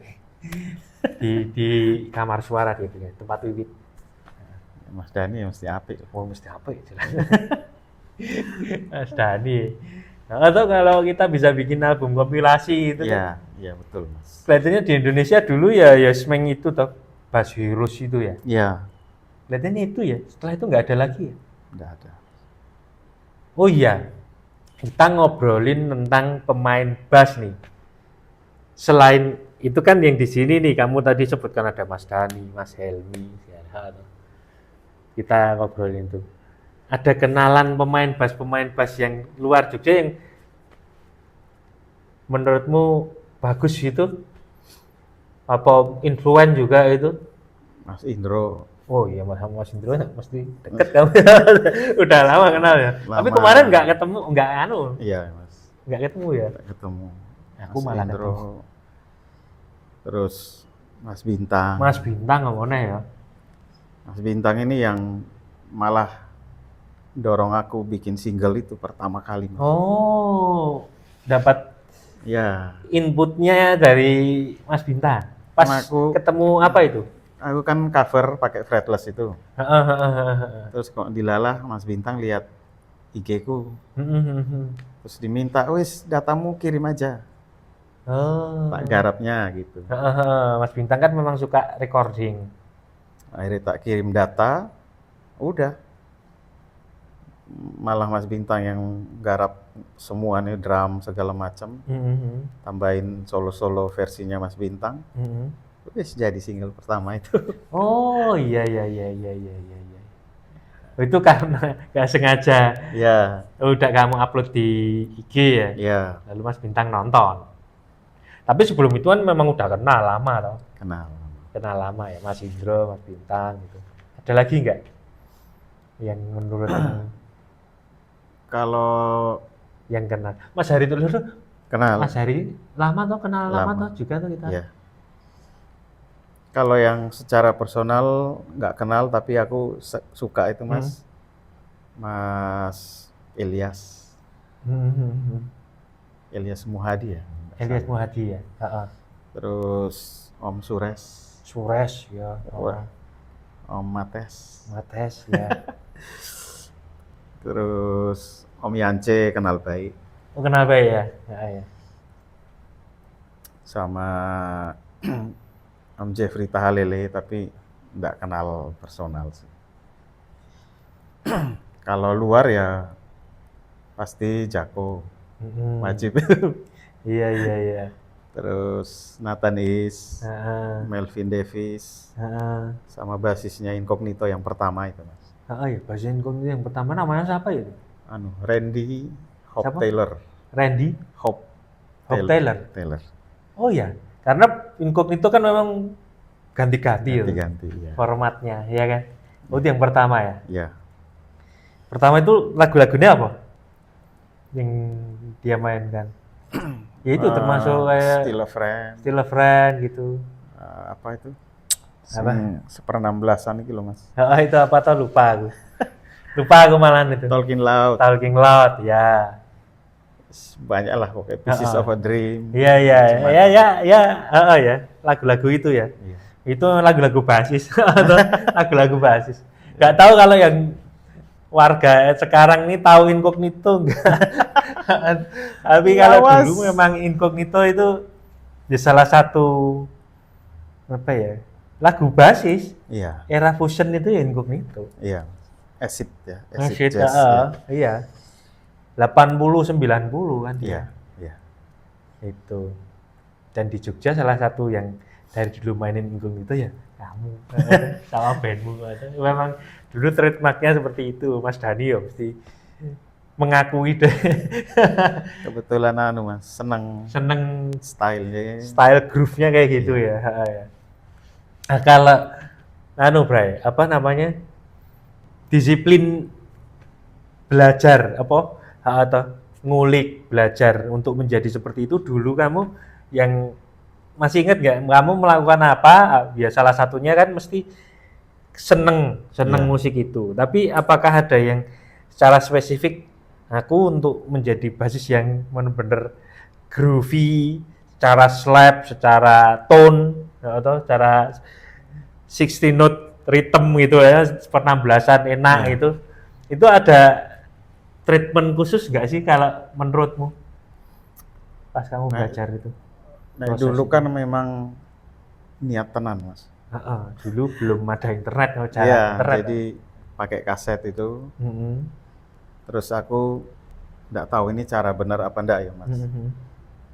di kamar suara dia punya tempat Wiwit. Mas Dhani mesti apik. Mesti apik jelas. Mas Dhani. Atau kalau kita bisa bikin album kompilasi itu. Iya, iya betul Mas. Kelihatannya di Indonesia dulu ya Smeng itu toh, Bass Heroes itu ya. Iya. Kelihatannya itu ya, setelah itu nggak ada lagi ya? Nggak ada. Oh iya, kita ngobrolin tentang pemain bass nih. Selain itu kan yang di sini nih, kamu tadi sebutkan ada Mas Dani, Mas Helmi, kita ngobrolin tuh. Ada kenalan pemain bass yang luar Jogja yang menurutmu bagus gitu? Apa influen juga itu? Mas Indro. Oh iya, Mas Indro mesti deket kamu. Udah lama kenal ya. Tapi Lama. kemarin nggak ketemu, Iya Mas, nggak ketemu ya. nggak ketemu. Aku Mas malah Indro. ketemu. Terus Mas Bintang. Mas Bintang ngomongnya ya. Mas Bintang ini yang malah dorong aku bikin single itu pertama kali. Mas. Oh, dapat Ya, inputnya dari Mas Bintang. Pas Aku- ketemu apa itu? aku kan cover pakai fretless itu. Terus kok dilalah Mas Bintang lihat IG ku, terus diminta, wis datamu kirim aja, Oh. tak garapnya gitu. Mas Bintang kan memang suka recording. Akhirnya tak kirim data, udah. Malah Mas Bintang yang garap semua nih, drum segala macam, tambahin solo-solo versinya Mas Bintang. Wis jadi single pertama itu. Oh iya. Itu karena nggak sengaja Ya, udah kamu upload di IG ya. ya, Lalu Mas Bintang nonton. Tapi sebelum itu kan memang udah kenal lama toh. kenal. Kenal lama ya, Mas Indro, Mas Bintang gitu. Ada lagi nggak yang menurut Kalau yang kenal? Mas Hari dulu tuh, kenal, Mas Hari lama toh, kenal lama Lama. toh juga tuh kita. ya. Kalau yang secara personal nggak kenal, tapi aku suka itu Mas, Mas Ilyas, Ilyas Muhadi ya. Elias Muhadi ya. Terus Om Sures, Sures ya. Wah. Om Mates, Mates ya. terus Om Yance kenal baik, Oh, kenal baik ya. Ya. sama Om Jeffrey Tahalele, tapi nggak kenal personal sih. Kalau luar ya pasti Jako, wajib. Iya. Terus Nathan Is, Melvin Davis, sama basisnya Incognito yang pertama itu Mas. Ya, bahasa Inggris yang pertama namanya siapa ya? Randy Hop Siapa? Taylor. Randy Hop Taylor. Taylor. Oh ya, karena Incognito kan memang ganti-ganti ya Ganti-ganti, ya. formatnya, ya kan? Oh, itu yang pertama ya. Ya. Pertama itu lagu-lagunya apa? Yang dia mainkan? Ya itu termasuk kayak Still a Friend. Still a Friend gitu. Apa itu? Apa? Seper-16an itu loh Mas. Itu apa tau, lupa aku. Lupa aku malahan itu. Talking Loud. Talking Loud, ya. Banyak lah pokoknya. Pieces of a Dream. Iya. Ya. Lagu-lagu itu ya. Iya. Itu lagu-lagu basis atau lagu-lagu basis. Nggak tahu kalau yang warga sekarang ini tahu Incognito enggak. Tapi kalau Mas. dulu memang Incognito itu ya salah satu apa ya, lagu basis Iya. era fusion itu ya Incognito. Iya. Acid ya. Acid, Jazz. Ya. iya. 80 90 kan Iya. dia. Iya. Itu. Dan di Jogja salah satu yang dari dulu mainin Incognito ya kamu sama bandmu. Memang dulu trademarknya seperti itu, Mas Dani ya mesti mengakui deh. Kebetulan Mas, seneng stylenya. Style groove-nya kayak gitu ya. Nah, kalau Bray, apa namanya? Disiplin belajar atau ngulik belajar untuk menjadi seperti itu dulu kamu yang masih ingat nggak kamu melakukan apa? Ya salah satunya kan mesti seneng musik itu. Tapi apakah ada yang secara spesifik aku untuk menjadi basis yang benar-benar groovy, secara slap, secara tone atau secara 60 note rhythm gitu ya, per 16-an enak gitu. Itu ada treatment khusus nggak sih kalau menurutmu pas kamu belajar itu? Nah, dulu kan memang niat tenan Mas. Dulu belum ada internet, jarang Iya, internet. jadi pakai kaset itu. Mm-mm. Terus aku nggak tahu ini cara benar apa enggak ya mas. Mhm.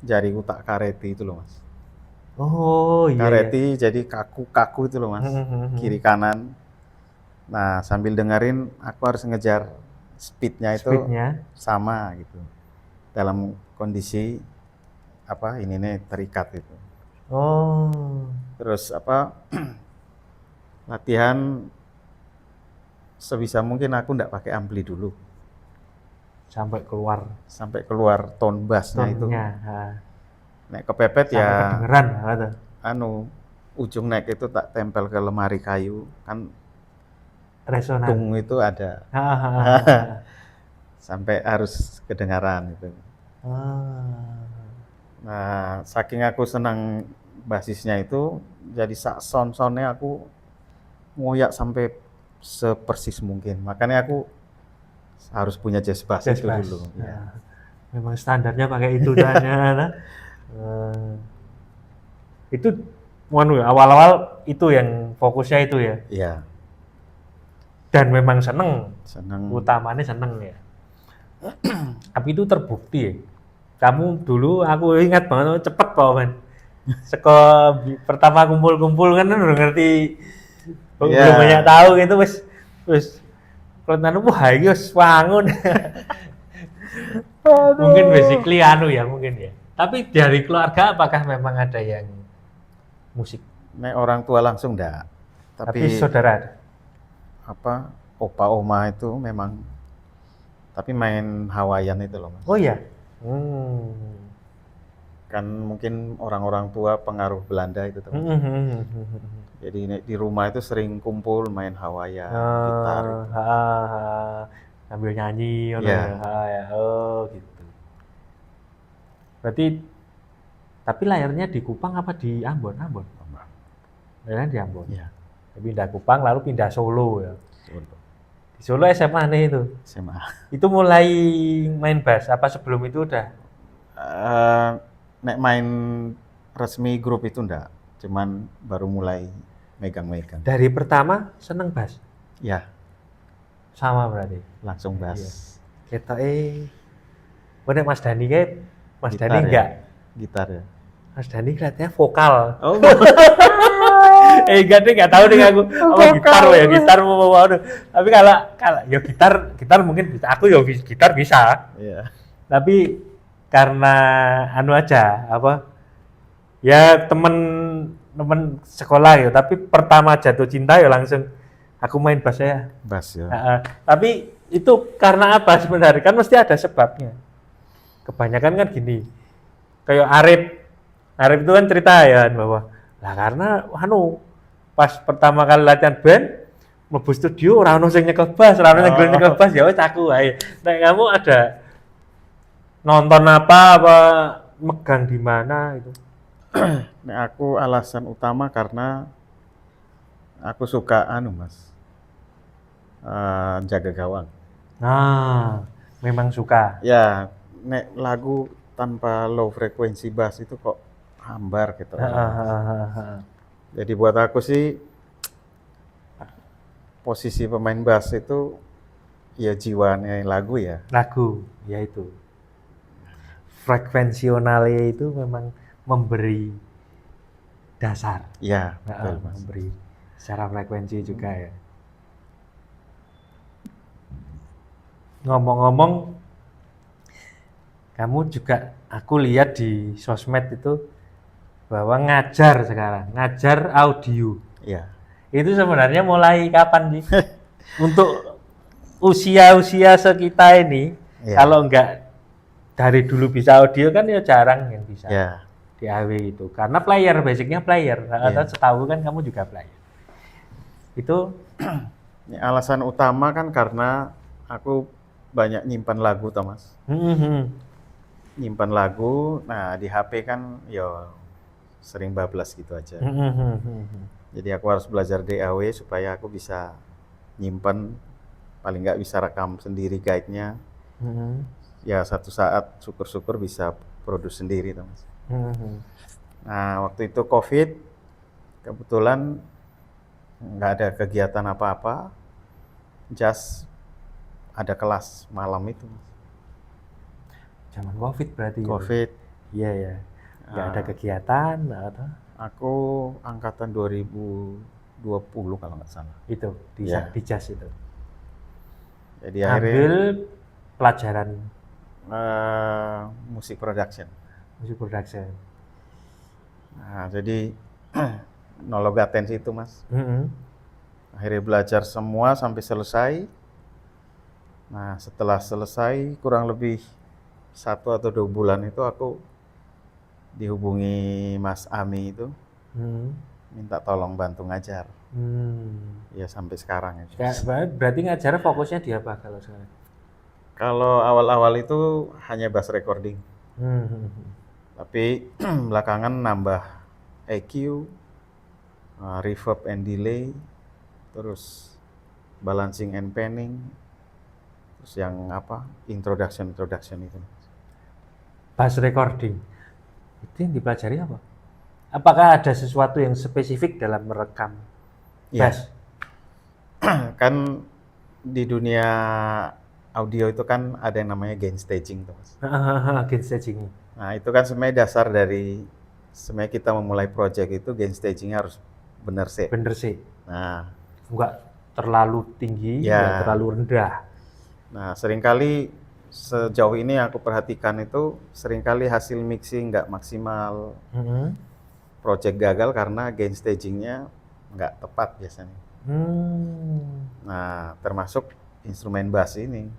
Jari utak kareti itu loh mas. Oh iya ya. Kareti jadi kaku-kaku itu loh mas, kiri kanan. Nah sambil dengerin aku harus ngejar speednya itu Speednya. sama gitu. Dalam kondisi apa ini nih terikat itu. Oh. Terus apa latihan sebisa mungkin aku nggak pakai ampli dulu. Sampai Sampai keluar tone bassnya itu. tonnya. Nek kepepet Sampai ya kedengeran gitu. anu ujung neck itu tak tempel ke lemari kayu kan Resonan. tung itu ada Hahaha. sampai harus kedengaran itu. Ah. Nah saking aku senang basisnya itu jadi sak sound-soundnya aku ngoyak sampai sepersis mungkin, makanya aku harus punya jazz bass Jazz itu bass. dulu ya. Memang standarnya pakai itu tanya. Itu awal-awal itu yang fokusnya itu ya. Iya, Dan memang seneng, senang. utamanya seneng ya. Tapi itu terbukti ya. Kamu dulu aku ingat banget cepet Pak Men. Pertama kumpul-kumpul kan udah ngerti, Iya. belum banyak tahu gitu wis kelihatan wah iki wis wangun. Mungkin basically anu ya mungkin ya. Tapi dari keluarga apakah memang ada yang musik? Nek orang tua langsung enggak, Tapi tapi saudara ada? apa opa oma itu memang, tapi main Hawaiian itu loh mas. Oh iya. Kan mungkin orang-orang tua pengaruh Belanda itu tuh. Jadi di rumah itu sering kumpul main Hawaiian, gitar itu. Sambil nyanyi Iya. ya. Oh gitu. Berarti tapi lahirnya di Kupang apa di Ambon? Ambon. Lahirnya di Ambon. Iya. Pindah Kupang lalu pindah Solo ya. Solo. Di Solo SMA nih itu. SMA. Itu mulai main bass apa sebelum itu udah? Nek main resmi grup itu enggak, cuman baru mulai megang-megang. Dari pertama seneng bass? Ya, Sama berarti. langsung bass. Iya. Ketoke Mas Dani kayak Mas Gitar Dani ya? enggak? Gitar ya. Mas Dani kelihatannya vokal. Oh, Enggak deh, enggak tahu deh aku. Apa gitar ya, gitar mau aduh. Tapi kalau ya gitar mungkin bisa. Aku ya gitar bisa. iya. Tapi karena anu aja apa? Ya temen sekolah ya, tapi pertama jatuh cinta ya langsung aku main bass ya. Bass ya. Tapi itu karena apa sebenarnya? Kan mesti ada sebabnya. Kebanyakan kan gini. Kayak Arif itu kan cerita ya bahwa lah karena pas pertama kali latihan band mlebu studio ora ono sing nyekel bass, ora ono nyekel bass ya wis aku ae. Nek kamu ada nonton apa megang di mana itu? Nek aku alasan utama karena aku suka mas, jaga gawang. Nah, memang suka. Ya, nek lagu tanpa low frekuensi bass itu kok hambar gitu. Jadi buat aku sih posisi pemain bass itu ya jiwanya lagu ya. Lagu, ya itu. Frekuensionalnya itu memang memberi dasar. Ya, betul mas. Memberi secara frekuensi juga ya. Ngomong-ngomong, kamu juga aku lihat di sosmed itu bahwa ngajar sekarang, ngajar audio. Iya. Itu sebenarnya mulai kapan sih? Untuk usia-usia sekitar ini, Iya. kalau enggak dari dulu bisa audio kan ya jarang yang bisa Ya. di AW itu. Karena player, basicnya player. Atau setahu kan kamu juga player. Itu Ini alasan utama kan karena aku banyak nyimpan lagu, Thomas. Nyimpan lagu, nah di HP kan ya sering bablas gitu aja. Jadi aku harus belajar DAW supaya aku bisa nyimpan, paling nggak bisa rekam sendiri guide-nya. Ya satu saat syukur-syukur bisa produce sendiri, Thomas. Nah waktu itu COVID, kebetulan nggak ada kegiatan apa-apa, just ada kelas malam itu. Zaman COVID berarti ya? COVID. Iya ya. Nggak ada kegiatan atau Aku angkatan 2020 kalau nggak salah. itu di Iya. di JAS itu. Jadi akhirnya Ambil pelajaran musik production. musik production. Nah, jadi nolog atensi itu, Mas. Mm-mm. Akhirnya belajar semua sampai selesai. Nah, setelah selesai kurang lebih 1 atau 2 bulan itu aku dihubungi Mas Ami itu, Hmm. minta tolong bantu ngajar. Hmm. Ya sampai sekarang ya. Berarti ngajar fokusnya di apa kalau sekarang? Kalau awal-awal itu hanya bass recording. Hmm. Tapi belakangan nambah EQ, reverb and delay, terus balancing and panning, terus yang apa, introduction itu. Bass recording. Itu yang dipelajari apa? Apakah ada sesuatu yang spesifik dalam merekam Ya, bass? kan di dunia audio itu kan ada yang namanya gain staging tuh, Mas. Gain staging. Nah, itu kan sebenarnya dasar dari sebenarnya kita memulai project itu gain stagingnya harus benar sih. Bener sih. Nah, Enggak terlalu tinggi, Ya. enggak terlalu rendah. nah seringkali sejauh ini yang aku perhatikan itu seringkali hasil mixing nggak maksimal, Hmm. project gagal karena gain stagingnya nggak tepat biasanya. Hmm. Nah, termasuk instrumen bass ini.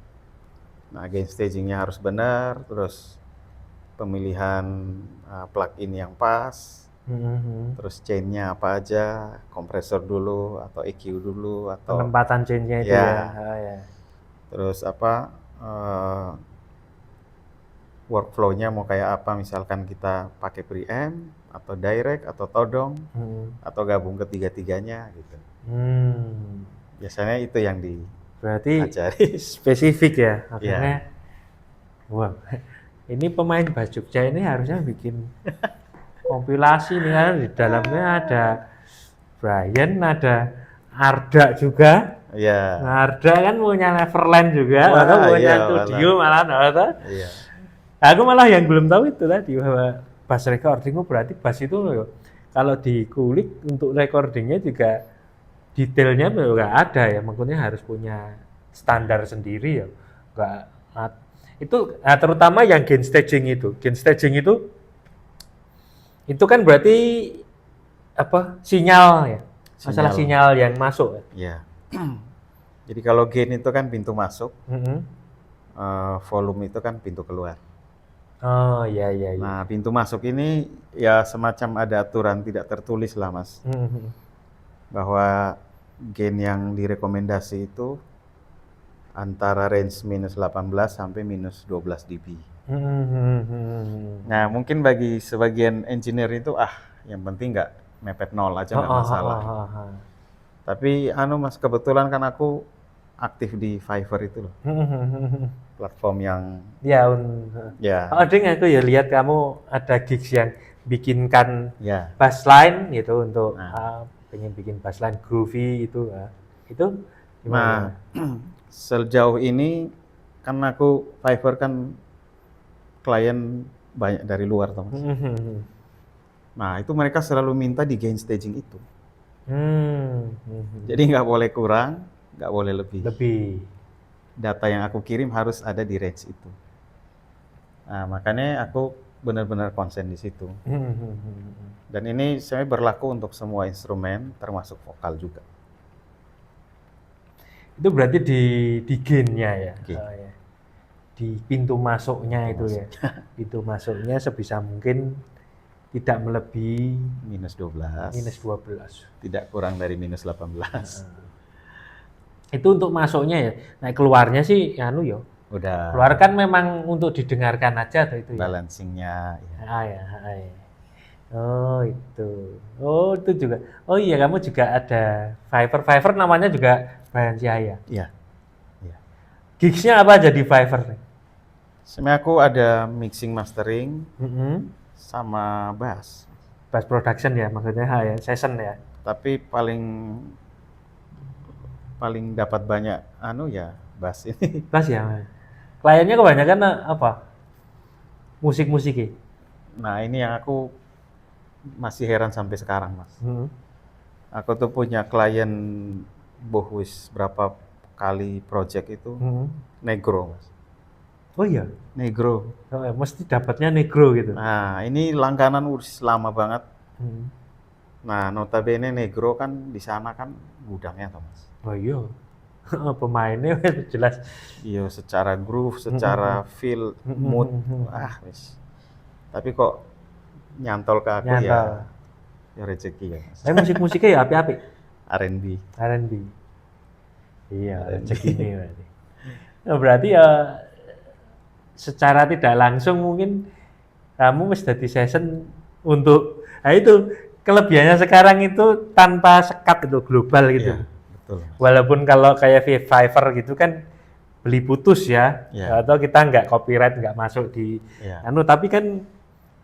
Nah, gain stagingnya harus benar, terus pemilihan plug-in yang pas, Hmm. terus chainnya apa aja, kompresor dulu atau EQ dulu atau Penempatan chain-nya itu Ya. ya. Ah, ya. terus apa workflow-nya mau kayak apa, misalkan kita pakai preamp atau direct atau todong Hmm. atau gabung ketiga-tiganya gitu. Hmm. Biasanya itu yang Berarti diajari. spesifik ya. Iya. Makanya, wah, ini pemain bass Jogja ini harusnya bikin kompilasi nih kan, di dalamnya ada Brian, ada Arda juga. Iya. Nah, Arda kan punya Neverland juga, Wah, atau punya iya, studio malah, atau Iya. aku malah yang belum tahu itu tadi bahwa bass recording itu berarti bass itu loh, kalau dikulik untuk recordingnya juga detailnya nggak ada ya, maksudnya harus punya standar sendiri ya, nggak itu terutama yang gain staging itu kan berarti apa sinyal ya, masalah sinyal yang masuk ya. Iya. Jadi kalau gain itu kan pintu masuk, Mm-hmm. volume itu kan pintu keluar. Oh iya iya. Nah, pintu masuk ini ya semacam ada aturan tidak tertulis lah, Mas. Mm-hmm. Bahwa gain yang direkomendasi itu antara range minus 18 sampai minus 12 dB. Mm-hmm. Nah, mungkin bagi sebagian engineer itu yang penting nggak mepet 0 aja nggak masalah. Tapi Mas, kebetulan kan aku aktif di Fiverr itu loh. Platform yang ya. Ding, aku ya lihat kamu ada gigs yang bikinkan ya bass line gitu untuk pengen bikin bass line groovy itu gimana? Sejauh ini kan aku Fiverr kan klien banyak dari luar toh, Mas. Nah, itu mereka selalu minta di gain staging itu. Jadi nggak boleh kurang, nggak boleh lebih. Data yang aku kirim harus ada di range itu. Nah, makanya aku benar-benar konsen di situ. Dan ini sebenarnya berlaku untuk semua instrumen, termasuk vokal juga. Itu berarti di gain-nya ya? Gain. Oh, ya. Di pintu masuknya itu ya? Pintu masuknya sebisa mungkin tidak melebihi minus 12. Tidak kurang dari minus 18. Itu untuk masuknya ya. Nah, keluarnya sih ya. Udah. Keluar kan memang untuk didengarkan aja atau itu ya? Balancingnya ya. Oh, itu juga. Oh iya, kamu juga ada Fiverr namanya juga Brian Cahaya. Iya. Gigs-nya apa aja di Fiverr? Sebenarnya aku ada mixing mastering sama bass Bass production ya, maksudnya session ya. Tapi paling paling dapat banyak ya bass ini. Bass ya, Mas. Kliennya kebanyakan apa? Musik-musiknya. Nah, ini yang aku masih heran sampai sekarang, Mas. Hmm. Aku tuh punya klien wis berapa kali project itu Hmm. negro, Mas. Oh iya, Negro. mesti dapatnya negro gitu. Nah, ini langganan lama banget. Hmm. Nah, notabene negro kan di sana kan gudangnya, toh, Mas. Oh iya, pemainnya jelas. Iya, secara groove, secara feel, mood, wis. Tapi kok nyantol ke aku Nyantol. ya rezeki ya, Mas. Tapi musik-musiknya ya api-api. R&B. R&B. Iya, R&B. rezeki ini berarti. Nah, berarti ya secara tidak langsung mungkin kamu mesti jadi session untuk, nah itu kelebihannya sekarang itu tanpa sekat itu global gitu. Iya, betul. Walaupun kalau kayak Fiverr gitu kan beli putus ya, Iya. atau kita nggak copyright, nggak masuk di Iya. tapi kan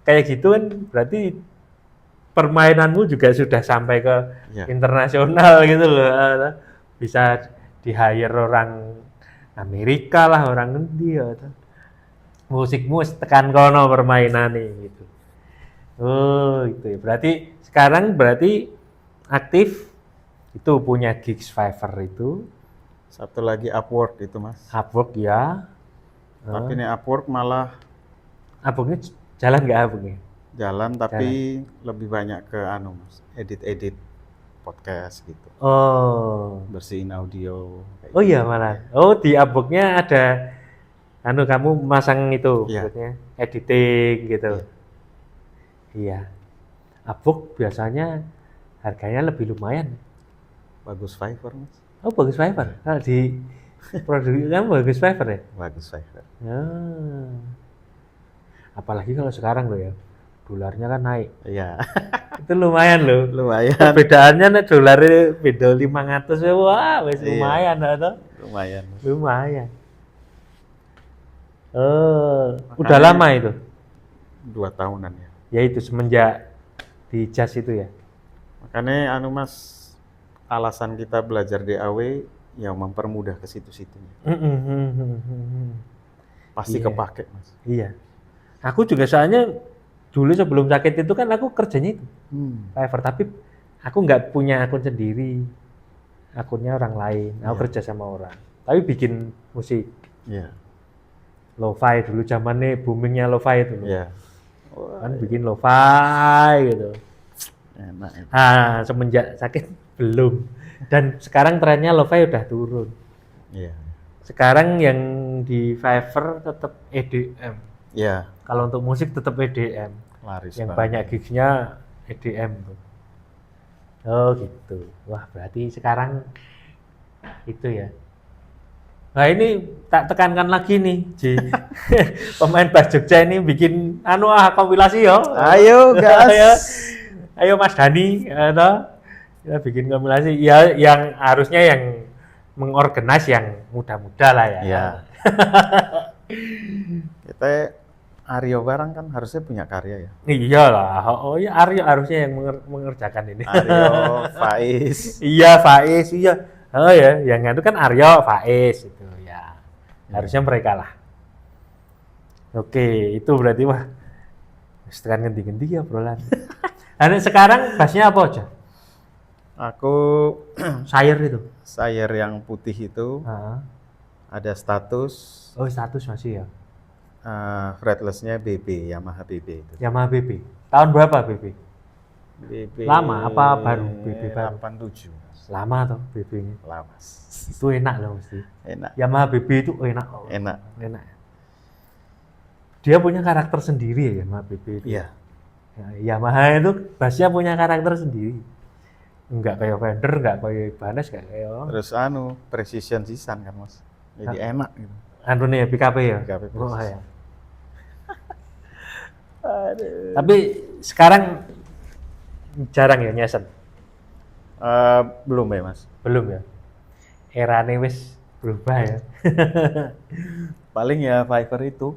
kayak gitu kan berarti permainanmu juga sudah sampai ke Iya. internasional gitu loh. Bisa di-hire orang Amerika lah, orang endi ya. Musikmu tekan kono permainan gitu. Oh, gitu ya. Berarti sekarang aktif itu punya gigs Fiverr itu. Satu lagi Upwork itu, Mas. Upwork ya. Tapi ini Upwork malah Upworknya jalan nggak Upworknya? jalan tapi lebih banyak ke Mas, edit-edit podcast gitu. Oh. Bersihin audio. Oh iya malah. Oh di Upworknya ada kamu masang itu, Iya. maksudnya editing gitu. Iya. Upwork biasanya harganya lebih lumayan. Bagus Fiverr, Mas. Oh bagus Fiverr. Kalau di produk kamu bagus Fiverr ya? Bagus Fiverr. Ah. Apalagi kalau sekarang loh ya, dolarnya kan naik. Iya. Itu lumayan loh. Lumayan. Perbedaannya nih dolarnya beda 500 ya, wah wes lumayan atau? Lumayan. Lumayan. Udah lama itu? 2 tahunan ya. Ya itu semenjak di Jas itu ya. Makanya Mas, alasan kita belajar DAW ya mempermudah ke situ-situ. Pasti Iya. kepake, Mas. Iya. Aku juga soalnya dulu sebelum sakit itu kan aku kerjanya itu Fiverr, tapi aku nggak punya akun sendiri. Akunnya orang lain. Aku kerja sama orang. Tapi bikin musik. Iya. Lo-fi dulu zamannya boomingnya lo-fi itu. Iya. Kan bikin lo-fi gitu. Enak itu. Ah, semenjak sakit belum. Dan sekarang trennya lo-fi udah turun. Iya. Sekarang yang di Fiverr tetap EDM. Iya. Kalau untuk musik tetap EDM. Laris Yang banget. banyak gigsnya EDM tuh. Oh gitu. Wah berarti sekarang itu ya. Nah ini tak tekankan lagi nih, Ji. Pemain bass Jogja ini bikin kompilasi yo. Ayo, gas. Ayo Mas Dani, ya bikin kompilasi. Ya yang harusnya yang mengorganize yang muda-muda lah ya. Iya. Kita Aryo barang kan harusnya punya karya ya. Iyalah. Oh iya Aryo harusnya yang mengerjakan ini. Aryo, Faiz. Iya Faiz, iya. Oh ya, yang itu kan Aryo, Faiz itu ya. Harusnya mereka lah. Oke, itu berarti wah. Setekan ganti-ganti ya obrolan. Nah, sekarang bassnya apa aja? Aku Sayer itu. Sayer yang putih itu ada status. Oh status masih ya. Fretless-nya BB, Yamaha BB itu. Yamaha BB. Tahun berapa BB? BB Lama apa baru BB baru? 87. Lama tuh BB-nya. Lama. Itu enak loh mesti. Enak. Yamaha BB itu enak loh. Enak. Enak. Dia punya karakter sendiri ya Yamaha BB itu. Iya. Ya, Yamaha itu bassnya punya karakter sendiri. Enggak kayak Fender, enggak kayak Ibanez, enggak kayak. Terus precision sisan kan Mas. Jadi enak gitu. Nih PKP ya. PKP Oh, precision. ya. Tapi sekarang jarang ya nyesen. Belum ya Mas. Belum ya. Erane wis berubah ya. Paling ya Fiverr itu.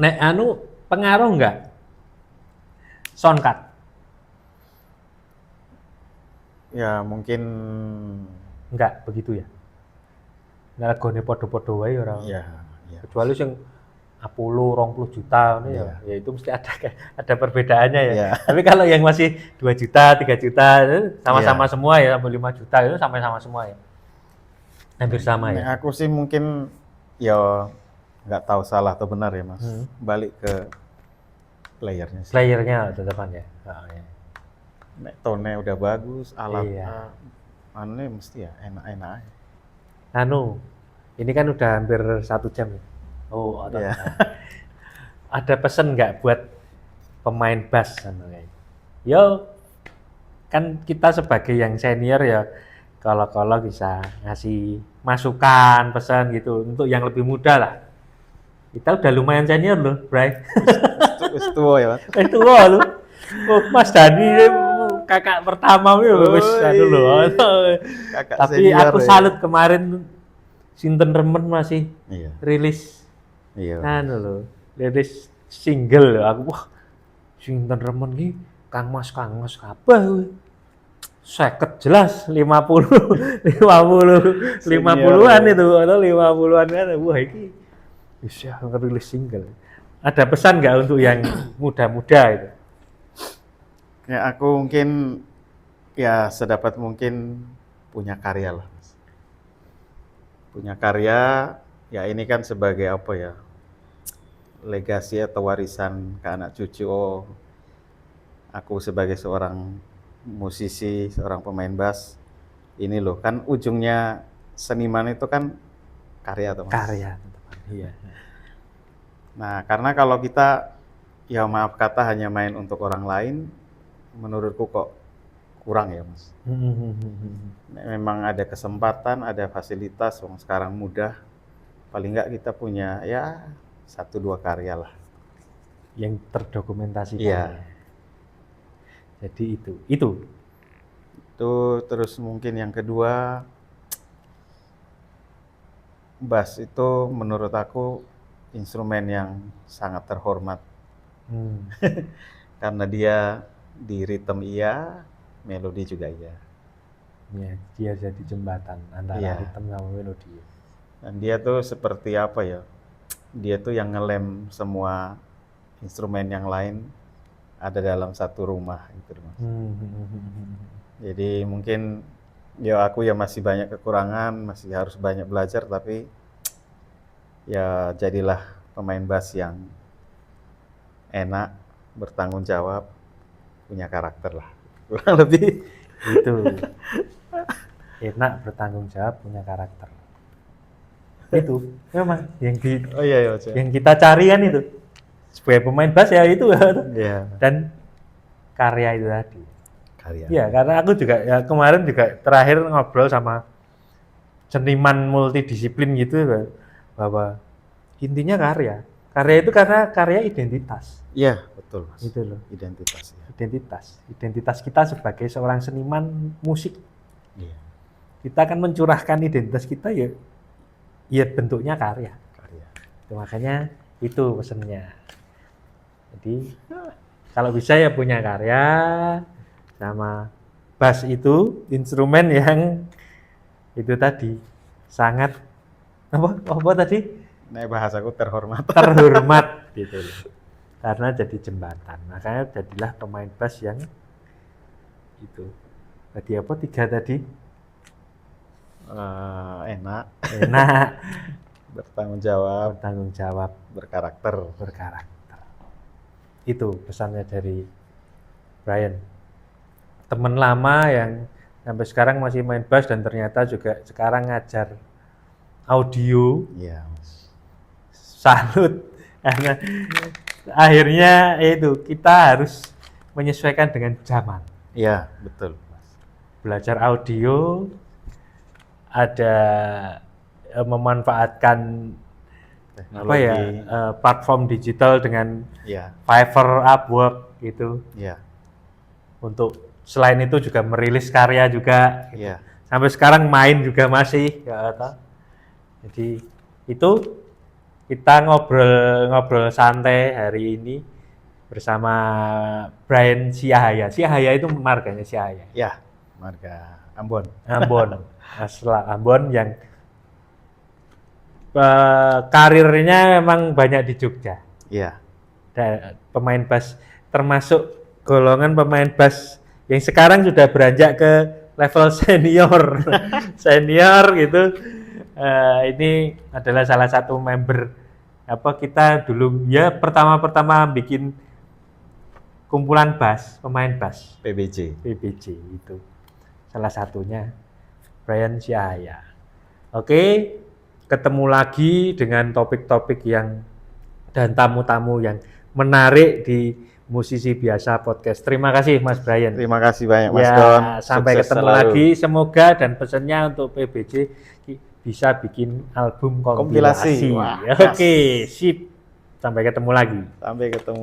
Nek pengaruh enggak? Soundcard. Ya mungkin Enggak begitu ya. Nah, legone podo-podo wae ora. ya, ya. Kecuali sing Apollo 20 juta ini Iya. ya itu mesti ada perbedaannya ya. Iya. Tapi kalau yang masih 2 juta, 3 juta itu sama-sama Iya. semua ya, sampai 5 juta itu sama-sama semua ya. Hampir sama Nek ya. aku sih mungkin ya nggak tahu salah atau benar ya Mas. Balik ke playernya sih. Playernya tetepan ya. Oh, ya. Nek tone udah bagus, alat Iya. anu mesti ya enak-enak aja. Anu, ini kan udah hampir 1 jam ya. Oh, Iya. ada pesan nggak buat pemain bass sebenarnya? Yo, kan kita sebagai yang senior ya, kalau bisa ngasih masukan, pesan gitu untuk yang lebih muda lah. Kita udah lumayan senior loh, Bray. Wis tua ya Mas. Itu loh. Oh, Mas Dani kakak pertama wis anu loh. Kakak Tapi senior aku ya. salut kemarin Sinten Remen masih Iya. rilis Iya. anu loh, rilis single loh. Aku wah, Sinten Remen iki Kang Mas kabeh kuwi. 50 jelas 50 50-an itu atau 50-an kan. Wah, iki bisa ngerilis single. Ada pesan nggak untuk yang muda-muda itu? Ya aku mungkin ya sedapat mungkin punya karya lah Mas. Punya karya ya ini kan sebagai apa ya, legasi atau warisan ke anak cucu. Oh, aku sebagai seorang musisi, seorang pemain bass, ini loh kan ujungnya seniman itu kan karya tuh Mas. Karya, iya. Nah karena kalau kita ya maaf kata hanya main untuk orang lain, menurutku kok kurang ya Mas. Memang ada kesempatan, ada fasilitas, sekarang mudah. Paling nggak kita punya ya 1-2 karya lah. Yang terdokumentasikan. Iya. Jadi itu. Itu terus mungkin yang kedua, bass itu menurut aku instrumen yang sangat terhormat. Karena dia di ritme iya, melodi juga iya. Ya, dia jadi jembatan antara Iya. ritme sama melodi. Dan dia tuh seperti apa ya? Dia tuh yang ngelem semua instrumen yang lain ada dalam satu rumah gitu Mas. Jadi mungkin ya aku ya masih banyak kekurangan, masih harus banyak belajar, tapi ya jadilah pemain bass yang enak, bertanggung jawab, punya karakter lah. Kurang lebih Itu enak, bertanggung jawab, punya karakter. Itu memang oh iya Mas. yang kita cari kan itu. Sebagai pemain bass ya itu. Iya, Dan karya itu tadi. karya. Iya, karena aku juga ya kemarin juga terakhir ngobrol sama seniman multidisiplin gitu bahwa intinya karya. Karya itu karena karya identitas. Iya, betul Mas. Gitu loh. Identitas ya. Identitas kita sebagai seorang seniman musik. Iya, Kita akan mencurahkan identitas kita ya bentuknya karya. karya. Itu makanya itu pesennya. Jadi kalau bisa ya punya karya, sama bass itu instrumen yang itu tadi sangat apa tadi Nek bahasaku terhormat. terhormat gitu loh. Karena jadi jembatan. Makanya jadilah pemain bass yang itu. Tadi apa 3 tadi? Enak, Enak, bertanggung jawab, bertanggung jawab, berkarakter. berkarakter. Itu pesannya dari Brian. Teman lama yang sampai sekarang masih main bass dan ternyata juga sekarang ngajar audio. Iya, Mas. Salut. Karena akhirnya itu kita harus menyesuaikan dengan zaman. Iya, betul, Mas. Belajar audio, ada memanfaatkan apa ya platform digital dengan Iya, Fiverr, Upwork gitu. iya, Untuk selain itu juga merilis karya juga. iya. Sampai sekarang main juga masih. Ya, jadi itu kita ngobrol santai hari ini bersama Brian Siahaya. Siahaya itu marganya Siahaya. Iya, Warga Ambon. Ambon, asal Ambon yang karirnya memang banyak di Jogja. Iya. Pemain bass termasuk golongan pemain bass yang sekarang sudah beranjak ke level senior. Senior gitu. Ini adalah salah satu member kita dulu ya pertama-tama bikin kumpulan bass, pemain bass PBJ itu. Salah satunya Brian Syahaya. Oke, ketemu lagi dengan topik-topik yang dan tamu-tamu yang menarik di Musisi Biasa Podcast. Terima kasih Mas Brian. Terima kasih banyak Mas Ya, Don. sampai Sukses ketemu selalu. lagi. Semoga dan pesannya untuk PBJ bisa bikin album kompilasi. Kompilasi. Wah, Oke, sip. Sampai ketemu lagi. Sampai ketemu.